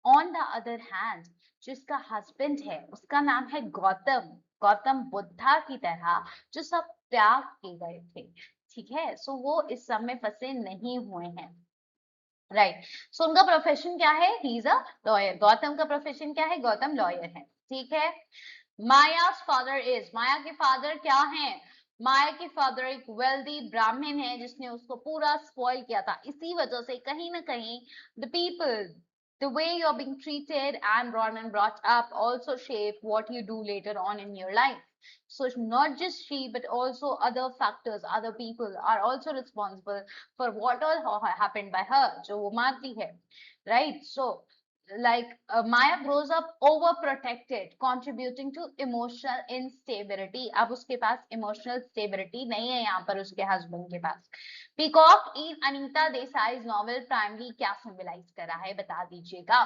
ऑन द अदर हैंड, जिसका हस्बैंड है उसका नाम है गौतम. गौतम बुद्धा की तरह जो सब त्याग के गए थे. ठीक है, सो वो इस सब में फंसे नहीं हुए हैं. राइट, सो उनका प्रोफेशन क्या है? He is a lawyer. Gautam का प्रोफेशन क्या है? गौतम लॉयर है. ठीक है. माया's फादर इज, माया के फादर क्या है? माया के फादर एक वेल्दी ब्राह्मण है जिसने उसको पूरा स्पॉइल किया था. इसी वजह से कहीं ना कहीं the people, the way you're being treated and born and brought up also shape what you do later on in your life. So it's not just she, but also other factors, other people are also responsible for what all happened by her, जो वो मारती है. Right, so like Maya grows up overprotected, contributing to emotional instability. अब उसके पास emotional stability नहीं है यहाँ पर उसके husband के पास. पीकॉक इन अनीता देसाई नॉवेल प्राइमरी क्या सिंबलाइज कर रहा है, बता दीजिएगा.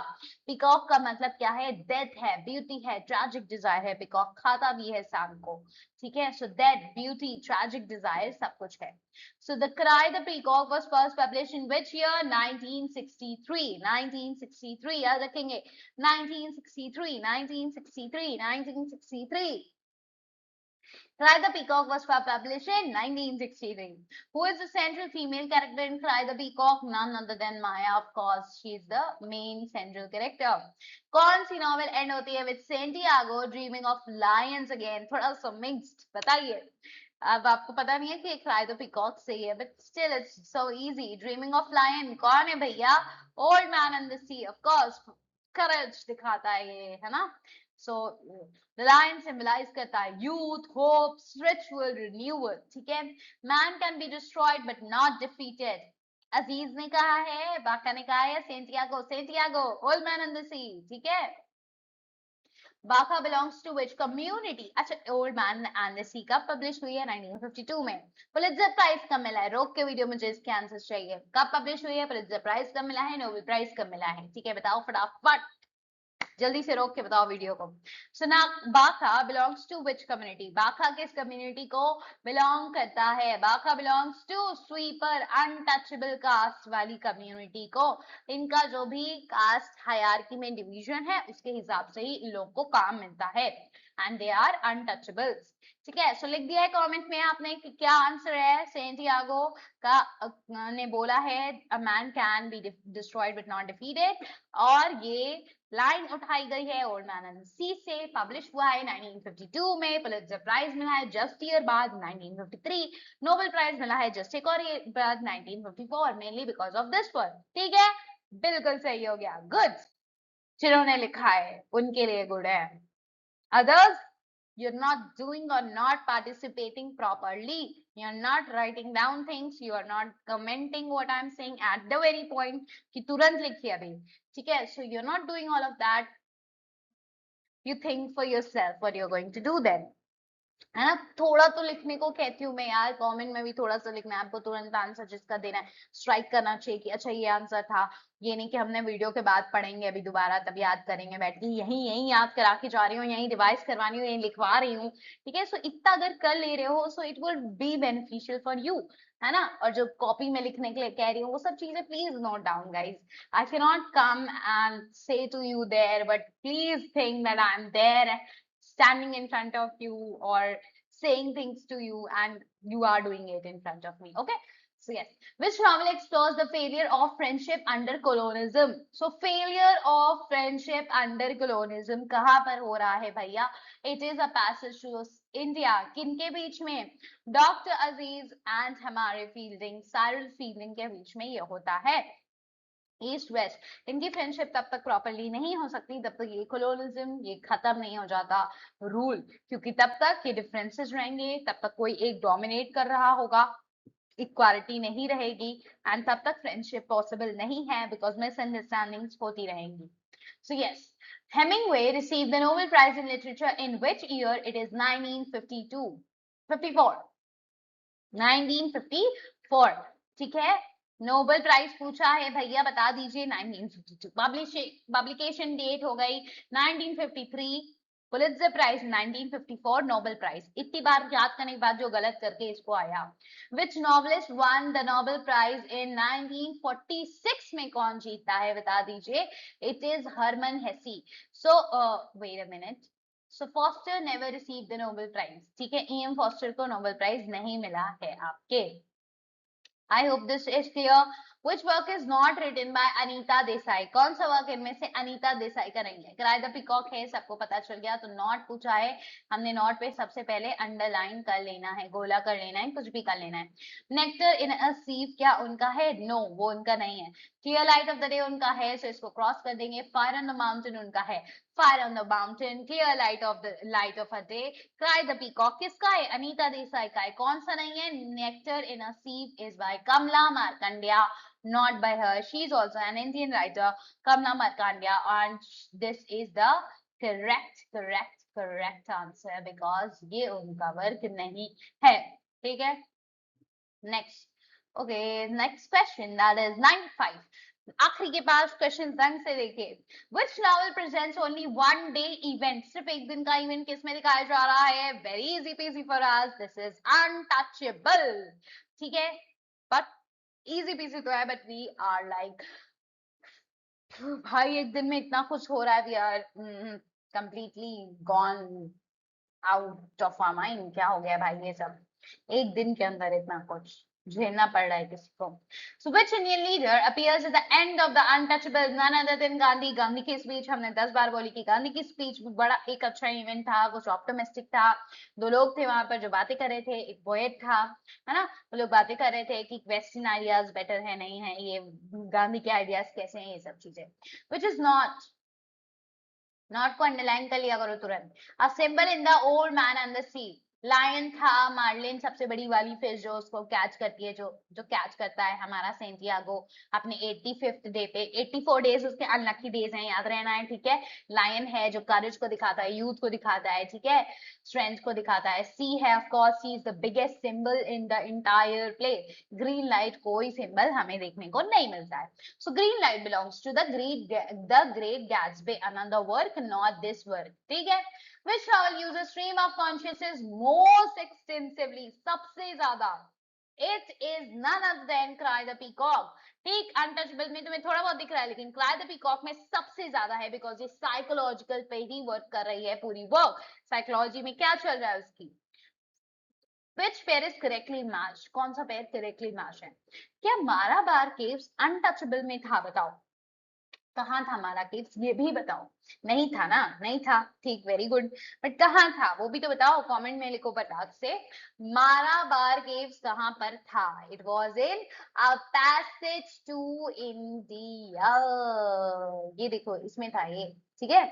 पीकॉक का मतलब क्या है? डेथ है, ब्यूटी है, ट्रैजिक डिजायर है. पीकॉक खाता भी है शाम को. ठीक है, so death, beauty, tragic Dzire सब कुछ है. So The Cry the Peacock was first published in which year? 1963. 1963 याद रखेंगे. 1963, 1963, 1963. Cry the Peacock was published in 1963. Who is the central female character in Cry the Peacock? None other than Maya, of course. She is the main central character. कौन सी novel and होती है with Santiago dreaming of lions again? थोड़ा सा mixed, बताइए. अब आपको पता नहीं है कि Cry the Peacock से है, but still it's so easy. Dreaming of lion कौन है भैया? Old Man and the Sea, of course. Courage दिखाता है ये, है ना? So the lion symbolize करता है youth, hope, spiritual renewal. ठीक है. Man can be destroyed but not defeated. अजीज ने कहा है, बाका ने कहा है, Santiago, Santiago, old man in the sea. ठीक है. Bakha belongs to which community? अच्छा, old man and the sea कब पब्लिश हुई है? 1952 में. पुलित्जर प्राइज कब मिला है? रोक के वीडियो मुझे इसके आंसर चाहिए. कब पब्लिश हुई है? पुलित्जर प्राइज कब मिला है? नोबेल प्राइज कब मिला है? ठीक है, बताओ फटाफट, जल्दी से रोक के बताओ वीडियो को. सो ना, Bakha belongs to which community? Bakha किस कम्युनिटी को बिलोंग करता है? Bakha belongs to sweeper, untouchable caste वाली कम्युनिटी को. इनका जो भी कास्ट हायरार्की में डिवीजन है उसके हिसाब से ही इन लोगों को काम मिलता है. And they are untouchables. ठीक है, सो लिख दिया है कमेंट में आपने कि क्या आंसर है. सेंटियागो का ने बोला है a man can be destroyed but not defeated, और ये लाइन उठाई गई है ओल्ड मैन एंड सी से. पब्लिश हुआ है 1952 में. पुलित्जर प्राइज मिला है जस्ट ईयर बाद 1953. नोबेल प्राइज मिला है जस्ट एक और ईयर बाद 1954, mainly because of this work. ठीक है, बिल्कुल सही हो गया. गुड. जिन्होंने लिखा है उनके लिए गुड है. Others, you're not doing or not participating properly. You're not writing down things. You are not commenting what I'm saying at the very point कि तुरंत लिखिए अभी. ठीक है, so you're not doing all of that. You think for yourself what you're going to do then. है ना। थोड़ा तो लिखने को कहती हूँ मैं यार, कमेंट में भी थोड़ा सा लिखना है, आपको तुरंत आंसर जिसका देना है स्ट्राइक करना चाहिए कि अच्छा ये आंसर था। ये नहीं कि हमने वीडियो के बाद पढ़ेंगे अभी दोबारा, तब याद करेंगे बैठ के, यही यही याद करा के जा रही हूँ, यही रिवाइज करवानी हूँ, यही लिखवा रही हूँ, ठीक है। सो इतना अगर कर ले रहे हो, so it will be beneficial for you, है ना। और जो कॉपी में लिखने के लिए कह रही हूँ वो सब चीजें please note down guys. I can not come and say to you there, but please think that I am there standing in front of you or saying things to you, and you are doing it in front of me. Okay. So yes, which novel explores the failure of friendship under colonialism? So failure of friendship under colonialism कहाँ पर हो रहा है भैया? It is a passage to India. किनके बीच में? Doctor Aziz and हमारे fielding, Cyril fielding के बीच में ये होता है। ईस्ट वेस्ट इनकी फ्रेंडशिप तब तक प्रॉपरली नहीं हो सकती जब तक ये कोलोनिज्म ये खत्म नहीं हो जाता रूल, क्योंकि तब तक ये डिफरेंसेस रहेंगे, तब तक कोई एक डोमिनेट कर रहा होगा, इक्वालिटी नहीं रहेगी, एंड तब तक फ्रेंडशिप पॉसिबल नहीं है बिकॉज मिसअंडरस्टैंडिंग्स होती रहेंगी। So yes, Hemingway received the Nobel Prize in Literature in which year? It is 1952, 54, 1954, ठीक है। नोबेल प्राइज पूछा है भैया, बता दीजिए 1952। पब्लिकेशन डेट हो गई 1953, पुलित्जर प्राइज 1954, नोबेल प्राइज। इतनी बार याद करने के बाद जो गलत करके इसको आया। Which novelist won the Nobel prize in 1946 में कौन जीता है बता दीजिए? It is Hermann Hesse. So wait a minute, so Forster never receive the Nobel prize, ठीक है। E.M. फॉस्टर को नोबेल प्राइज नहीं मिला है आपके। I hope this is clear. Which work is not written by Anita Desai? कौन सा work इनमें से अनीता देसाई का नहीं है? क्राई द पीकॉक है, सबको पता चल गया। तो नॉट पूछा है हमने, नॉट पे सबसे पहले अंडरलाइन कर लेना है, गोला कर लेना है, कुछ भी कर लेना है। नेक्टर इन अ सीव क्या उनका है? नो, वो उनका नहीं है। Clear light of the day उनका है, सो इसको क्रॉस कर देंगे। फायर ऑन द माउंटेन उनका है, fire on the mountain, clear light of a day. Cry the peacock किसका है? अनीता देसाई का है। कौन सा नहीं है? Nectar in a sieve is by Kamala Markandaya, not by her. She is also an Indian writer, Kamla Markandia, and this is the correct answer because ये उनका वर्क नहीं है, ठीक है। Next, okay, next question, that is 95. आखिरी के 5 question ढंग से देखिए। Which novel presents only one day event? सिर्फ एक दिन का इवेंट किस में दिखाया जा रहा है? Very easy peasy for us. This is Untouchable, ठीक है। But easy peasy तो है, but we are like भाई एक दिन में इतना कुछ हो रहा है, we are completely gone out of our mind। क्या हो गया भाई, ये सब एक दिन के अंदर इतना कुछ झेलना पड़ रहा है किसी को। So which Indian leader appears at the end of the Untouchable? None other than Gandhi। Gandhi की स्पीच हमने 10 बार बोली कि गांधी की स्पीच बड़ा एक अच्छा इवेंट था, कुछ ऑप्टिमिस्टिक था। 2 लोग थे वहां पर जो बातें कर रहे थे, एक पोएट था, है ना। वो लोग बातें कर रहे थे कि वेस्टर्न आइडियाज बेटर है नहीं है, ये गांधी के आइडियाज कैसे हैं, ये सब चीजें। Which is नॉट को अंडरलाइन कर लिया करो तुरंत। A symbol in the old man and the sea, lion था, मार्लिन सबसे बड़ी वाली फिश जो उसको कैच करती है, जो जो कैच करता है हमारा सेंटियागो अपने 85th डे पे। 84 डेज उसके अनलकी डेज हैं, याद रहना है, ठीक है। लायन है जो करेज को दिखाता है, यूथ को दिखाता है, ठीक है, स्ट्रेंथ को दिखाता है। सी है of course, sea is the biggest symbol in the entire play. Green light कोई सिंबल हमें देखने को नहीं मिलता है। So green light belongs to the Great Gatsby, another work, not this work, ठीक है। Which novel uses stream of consciousness most extensively? सबसे ज्यादा। It is none other than Cry the Peacock, ठीक। अनटचेबल में तुम्हें थोड़ा बहुत दिख रहा है, लेकिन क्राई द पीकॉक में सबसे ज्यादा है बिकॉज ये साइकोलॉजिकल पे ही वर्क कर रही है पूरी वर्क। साइकोलॉजी में क्या चल रहा है उसकी। Which pair is correctly matched? कौन सा पेयर करेक्टली मैच है? क्या मारा बार केव्स अनटचेबल में था? बताओ कहाँ था मारा केव्स, ये भी बताओ। नहीं था ना? नहीं था, ठीक, वेरी गुड। बट कहाँ था वो भी तो बताओ, कमेंट में लिखो फटाक से। मारा बार केव्स कहाँ पर था? It was in a passage to India, ये देखो इसमें था ये, ठीक है।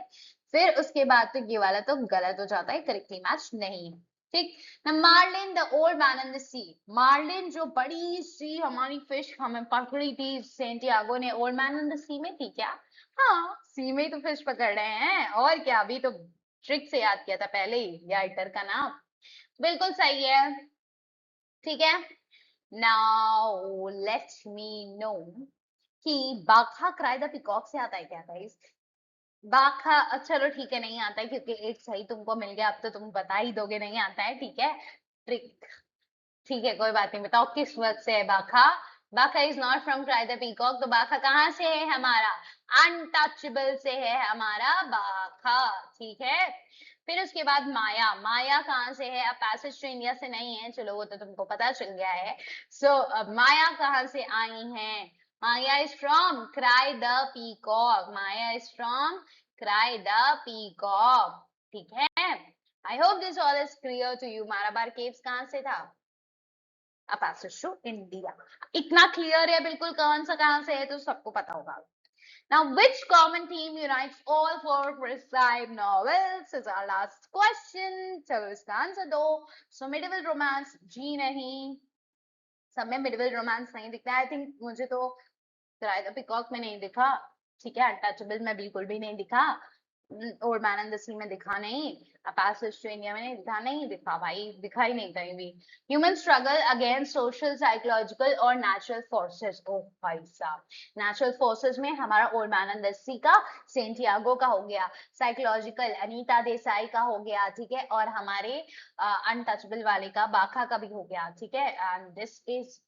फिर उसके बाद तो ये वाला तो गलत हो जाता है, करेक्टली मैच नहीं है, ठीक। Marlin the old man in the sea, marlin जो बड़ी सी हमारी फिश हमें पकड़ी थी सेंटियागो ने, old man in the sea में थी क्या? हाँ, सी में ही तो फिश पकड़ रहे हैं, और क्या, अभी तो ट्रिक से याद किया था पहले ही राइटर का नाम। बिल्कुल सही है, ठीक है। नाउ लेट मी नो कि बाघा क्राई द पीकॉक से आता है क्या गाइस? बाघा चलो ठीक है, नहीं आता है क्योंकि एक सही तुमको मिल गया, अब तो तुम बता ही दोगे नहीं आता है, ठीक है। ट्रिक, ठीक है, कोई बात नहीं, बताओ किस वर्ड से है Bakha? Bakha is not from cry the peacock, तो बाघा कहाँ से है हमारा? अनटचेबल से है हमारा बाघा, ठीक है। फिर उसके बाद माया, माया कहाँ से है? अब पैसेज टू इंडिया से नहीं है, चलो वो तो तुमको पता चल गया है। सो माया कहाँ से आई है? Maya is from cry the peacock, Maya is from cry the peacock, ठीक है। I hope this all is clear to you. Marabar caves कहाँ से था? A passage to India. इतना क्लियर है बिल्कुल, कौन सा कहाँ से है तो सबको पता होगा। Now, which common theme unites all four prescribed novels is our last question. चलो इसका आंसर दो। So medieval romance, जी नहीं, सब में medieval romance नहीं दिखता है। I think मुझे तो क्राई द पीकॉक में नहीं दिखा, ठीक है। अनटचेबल में बिल्कुल भी नहीं दिखा, old man and the sea में दिखा नहीं, अ पैसेज टू इंडिया में नहीं दिखा, नहीं दिखा भाई, दिखा ही नहीं कहीं भी। Human struggle against social, psychological और नेचुरल फोर्सेस, ओ भाई साहब। नेचुरल फोर्सेस में हमारा ओल्ड मैन एंड द सी का सेंटियागो का हो गया, साइकोलॉजिकल अनीता देसाई का हो गया, ठीक है, और हमारे अनटचेबल वाले का बाखा का भी हो गया, ठीक है। And this is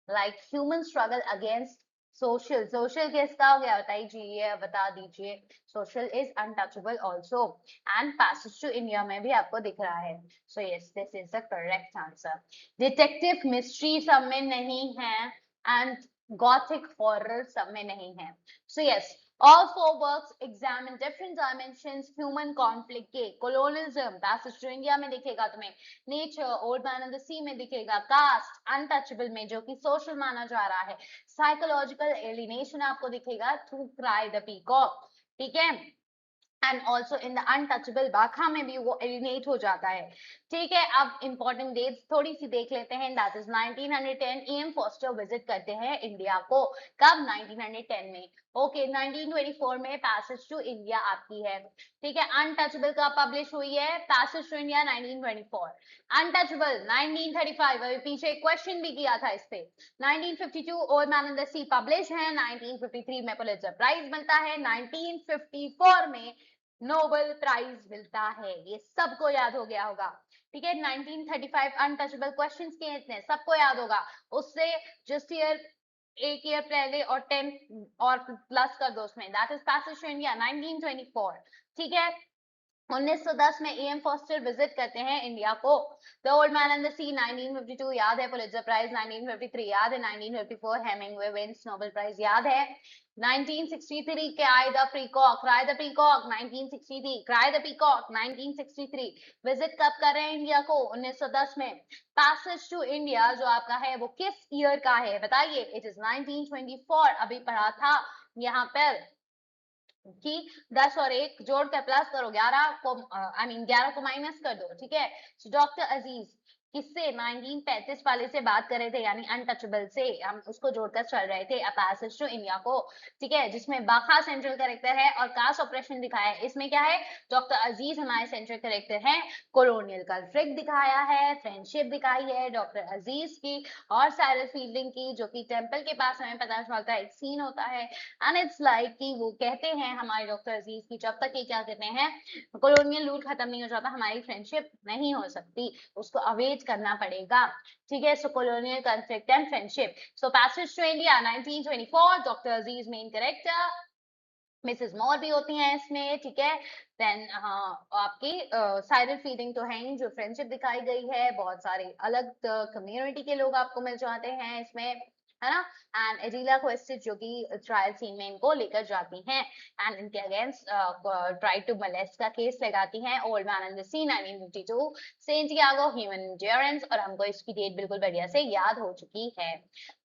like human struggle against social, social किसका हो गया बताइए, बता दीजिए। Social is untouchable also, and passage to India में भी आपको दिख रहा है। So yes, this is the correct answer. Detective mystery सब में नहीं है, एंड गॉथिक हॉरर सब में नहीं है। So yes, all four works examine different dimensions human conflict के। colonialism पैसेज टू इंडिया में दिखेगा तुम्हें, nature old man and the sea में दिखेगा, कास्ट अनटचेबल में जो कि सोशल माना जा रहा है, साइकोलॉजिकल एलिनेशन आपको दिखेगा थ्रू क्राई द पीकॉक, ठीक है। And also in the untouchable बाखा में भी वो एलिनेट हो जाता है, ठीक है। अब इंपॉर्टेंट डेट्स थोड़ी सी देख लेते हैं। That is 1910 E M Forster visit करते हैं इंडिया को, कब? 1910 में, ओके। 1924 में पैसेज टू इंडिया आती है, ठीक है। अनटचेबल कब पब्लिश हुई है? Passage to India 1924। अनटचेबल 1935, अभी पीछे क्वेश्चन भी किया था इस पे। 1952 old man and the sea publish है, 1953 में पुलित्जर प्राइज मिलता है, 1954 में नोबेल प्राइज मिलता है, ये सबको याद हो गया होगा, ठीक है। 1935 अनटचेबल क्वेश्चंस किए इतने, सबको याद होगा। उससे जस्ट ईयर, एक ईयर पहले और 10 और प्लस कर दो उसमें, that is passage to India 1924, ठीक है। 1910 में एम फॉस्टर विजिट करते हैं इंडिया को। The old man and the sea 1952 याद है, पुलित्जर प्राइज 1953 याद है, 1954 हेमिंग्वे विंस नोबेल प्राइज याद है, 1963 के I the peacock, cry the peacock 1963, cry the peacock 1963। Visit कब कर रहे हैं इंडिया को? 1910 में। पैसेज टू इंडिया जो आपका है वो किस ईयर का है बताइए? इट इज 1924, अभी पढ़ा था यहाँ पर कि 10 और 1 जोड़कर प्लस करो, 11 को आई मीन 11 को माइनस कर दो, ठीक है। डॉक्टर अजीज किससे? 1935 वाले से बात कर रहे थे, यानी अनटचेबल से, हम उसको जोड़कर चल रहे थे, अ पैसेज टू इंडिया को, ठीक है, जिसमें बाखा सेंट्रल कैरेक्टर है और कास्ट ऑपरेशन दिखाया है। इसमें क्या है? डॉक्टर अजीज हमारे सेंट्रल कैरेक्टर है, कोलोनियल कॉन्फ्लिक्ट दिखाया है, फ्रेंडशिप दिखाई है डॉक्टर अजीज की और साइरस फील्डिंग की, जो कि टेम्पल के पास हमें पता चलता है एक सीन होता है, एंड इट्स लाइक कि वो कहते हैं हमारे डॉक्टर अजीज की, जब तक ये क्या कहते हैं, कॉलोनियल रूल खत्म नहीं हो जाता हमारी फ्रेंडशिप नहीं हो सकती, उसको अवेट करना पड़ेगा, ठीक है। So colonial conflict and friendship. So passage to India 1924, doctor Aziz main character, Mrs Moore भी होती हैं इसमें, ठीक है। देन आपकी साइरल फीडिंग तो है ही, जो फ्रेंडशिप दिखाई गई है, बहुत सारे अलग कम्युनिटी के लोग आपको मिल जाते हैं इसमें, है ना। एंड एजिला क्वेस्टिस जो कि ट्रायल सीन में इनको लेकर जाती हैं एंड इनके अगेंस्ट ट्राई टू मोलेस्ट का केस लगाती हैं। Old man and the sea 1952, Santiago human endurance, और हमको इसकी डेट बिल्कुल बढ़िया से याद हो चुकी है,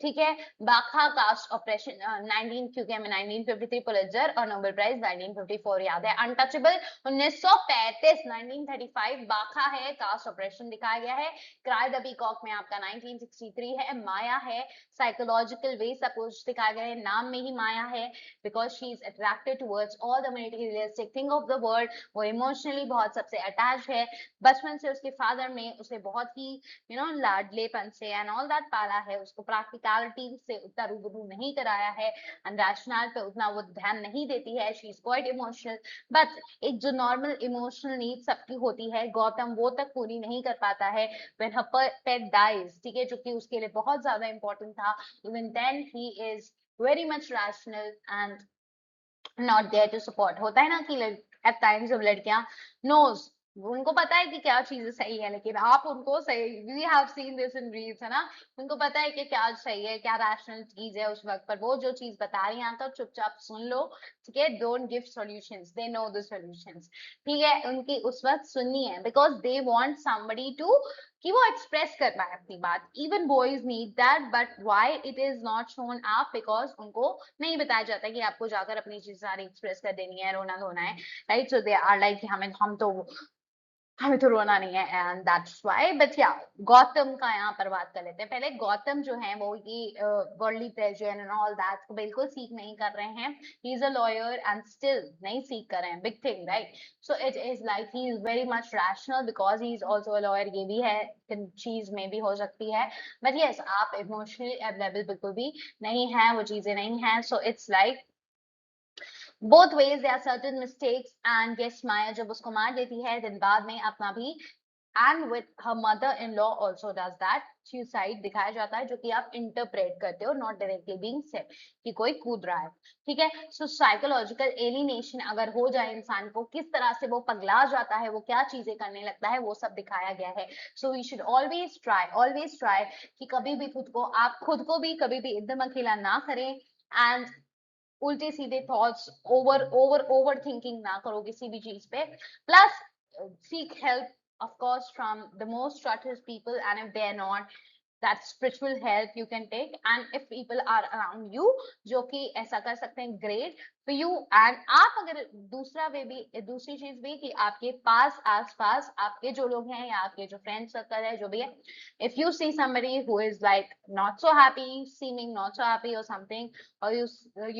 ठीक है। बाखा कास्ट ऑपरेशन 19, क्योंकि हमें 1953 पुलित्जर और नोबेल प्राइज 1954 याद है। अनटचेबल 1935, 1935 बाखा है, कास्ट ऑपरेशन दिखाया गया है। क्राई द पीकॉक में आपका 1963 है, माया है, साइकोलॉजी साइकोलॉजिकल वे सब कुछ दिखाया गया है, नाम में ही माया है, because she is attracted towards all the materialistic thing of the world. वो इमोशनली बहुत सबसे अटैच है, बचपन से उसके फादर ने उसे बहुत ही लाडलेपन से एंड ऑल दैट पाला है, उसको प्रैक्टिकलिटी से उतना रूबरू नहीं कराया है, एंड रैशनल पे उतना वो ध्यान नहीं देती है। She is quite emotional, but एक जो नॉर्मल इमोशनल नीड सबकी होती है, गौतम वो तक पूरी नहीं कर पाता है। व्हेन हर पेट डाइज, ठीक है, जो कि उसके लिए बहुत ज्यादा इंपॉर्टेंट था, even then he is very much rational and not there to support. होता है ना कि एट टाइम्स जब लड़कियां नोज, उनको पता है कि क्या चीजें सही है, लेकिन आप उनको सही, we have seen this in reels, है ना, उनको पता है कि क्या सही है, क्या रैशनल चीज है उस वक्त पर, वो जो चीज बता रही हैं तो चुपचाप सुन लो, ठीक है, don't give solutions, they know the solutions, ठीक है, उनकी उस वक्त सुननी है, because they want somebody to, कि वो एक्सप्रेस कर पाए अपनी बात। Even boys need that, but why it is not shown up, because उनको नहीं बताया जाता कि आपको जाकर अपनी चीज सारी एक्सप्रेस कर देनी है, रोना धोना है, right. So they are like हमें तो रोना नहीं है, एंड दैट्स व्हाई। बट या, गौतम का यहाँ पर बात कर लेते हैं। पहले गौतम जो है वो ये worldly pleasure and all that को बिल्कुल सीख नहीं कर रहे हैं। ही is a lawyer and still नहीं सीख कर रहे हैं, big thing, right. So it is like he is very much rational because he is also a lawyer, ये भी है, चीज में भी हो सकती है। बट यस, आप इमोशनली अवेलेबल बिल्कुल भी नहीं है, वो चीजें नहीं है। So it's like both ways there are certain mistakes, and yes, Maya जब उसको मार देती है, then बाद में अपना भी, and with her mother-in-law also does that, suicide दिखाया जाता है, जो कि आप इंटरप्रेट करते हो, नॉट डायरेक्टली बीइंग सेड कि कोई कूद रहा है, ठीक है। सो साइकोलॉजिकल एलिनेशन अगर हो जाए इंसान को, किस तरह से वो पगला जाता है, वो क्या चीजें करने लगता है, वो सब दिखाया गया है। So we should always try कि कभी भी खुद को, आप खुद को भी कभी भी एकदम अकेला ना करें, एंड उल्टे सीधे थॉट्स, ओवर थिंकिंग ना करो किसी भी चीज पे। Plus seek help of course from the most trusted people, and if they are not, that spiritual help you can take, and if people are around you जो कि ऐसा कर सकते हैं, great for you। and आप अगर दूसरा वे भी, दूसरी चीज भी, कि आपके पास आसपास आपके जो लोग हैं या आपके जो फ्रेंड सर्कल है, जो भी है, if you see somebody who is like not so happy, seeming not so happy or something, or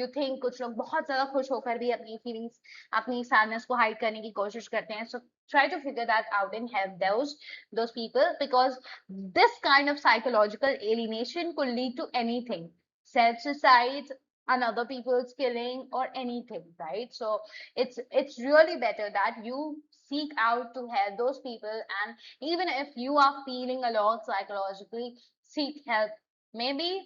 you think कुछ लोग बहुत ज्यादा खुश होकर भी अपनी फीलिंग्स, अपनी सैडनेस को हाइड करने की कोशिश करते हैं, so try to figure that out and help those people, because this kind of psychological alienation could lead to anything, self-suicide, another people's killing, or anything, right? So it's really better that you seek out to help those people, and even if you are feeling alone psychologically, seek help, maybe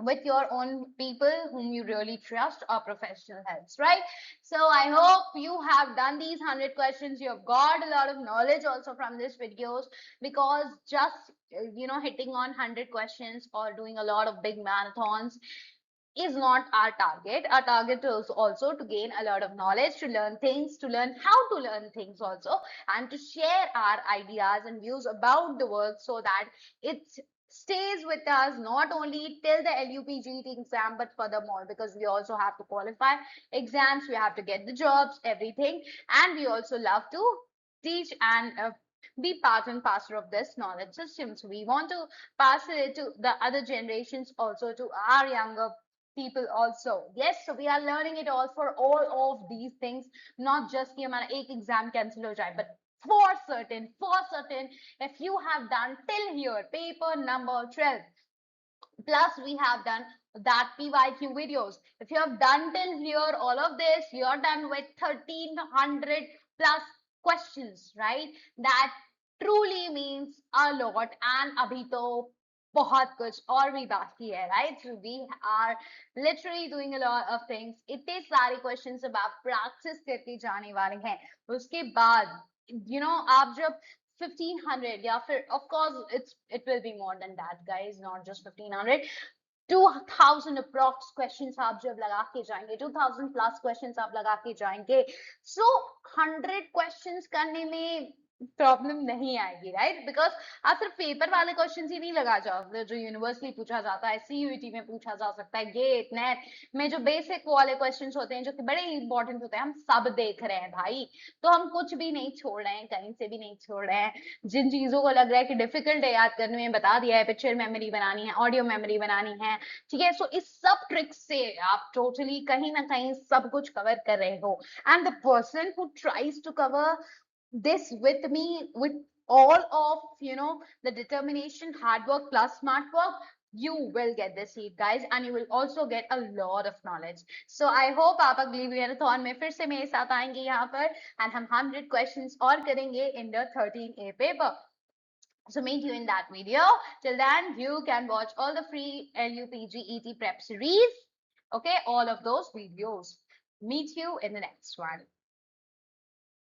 with your own people whom you really trust, or professional helps, right? So I hope you have done these 100 questions, you have got a lot of knowledge also from these videos, because just hitting on 100 questions or doing a lot of big marathons is not our target. Our target is also to gain a lot of knowledge, to learn things, to learn how to learn things also, and to share our ideas and views about the work, so that it stays with us not only till the LUPGT exam, but furthermore, because we also have to qualify exams, we have to get the jobs, everything, and we also love to teach and be part and parcel of this knowledge system. So we want to pass it to the other generations, also to our younger people also. Yes, so we are learning it all for all of these things, not just कि हमारा एक exam cancel हो जाए, but for certain, if you have done till here, paper number 12, plus we have done that PYQ videos. If you have done till here, all of this, you're done with 1300 plus questions, right? That truly means a lot. And abhi to बहुत कुछ और भी बाकी है, right? So we are literally doing a lot of things. इतने सारे questions अब आप practice करके जाने वाले हैं, उसके बाद आप जब 1500 या फिर of course it will be more than that, guys, not just 1500, 2000 approx questions आप जब लगा के जाएंगे, 2000 plus questions आप लगा के जाएंगे, so 100 questions करने में प्रॉब्लम नहीं आएगी, राइट? बिकॉज आप सिर्फ पेपर वाले क्वेश्चन ही नहीं लगा जाओगे, जो यूनिवर्सली पूछा जाता है, सीयूईटी में पूछा जा सकता है, गेट नेट में जो बेसिक वाले क्वेश्चंस होते हैं जो कि बड़े इंपॉर्टेंट होते हैं, हम सब देख रहे हैं भाई। तो हम कुछ भी नहीं छोड़ रहे हैं, कहीं से भी नहीं छोड़ रहे हैं। जिन चीजों को लग रहा है कि डिफिकल्ट है याद करने में, बता दिया है। पिक्चर मेमोरी बनानी है, ऑडियो मेमोरी बनानी है, ठीक है? सो इस सब ट्रिक्स से आप टोटली कहीं ना कहीं सब कुछ कवर कर रहे हो। And the person who tries to cover this with me with all of the determination, hard work plus smart work, you will get the seat guys, and you will also get a lot of knowledge. So I hope आप अगली marathon में फिर से मेरे साथ आएंगे यहाँ पर, and हम 100 questions और करेंगे in the 13A paper. So meet you in that video. Till then, you can watch all the free LUPGET prep series. Okay, all of those videos. Meet you in the next one.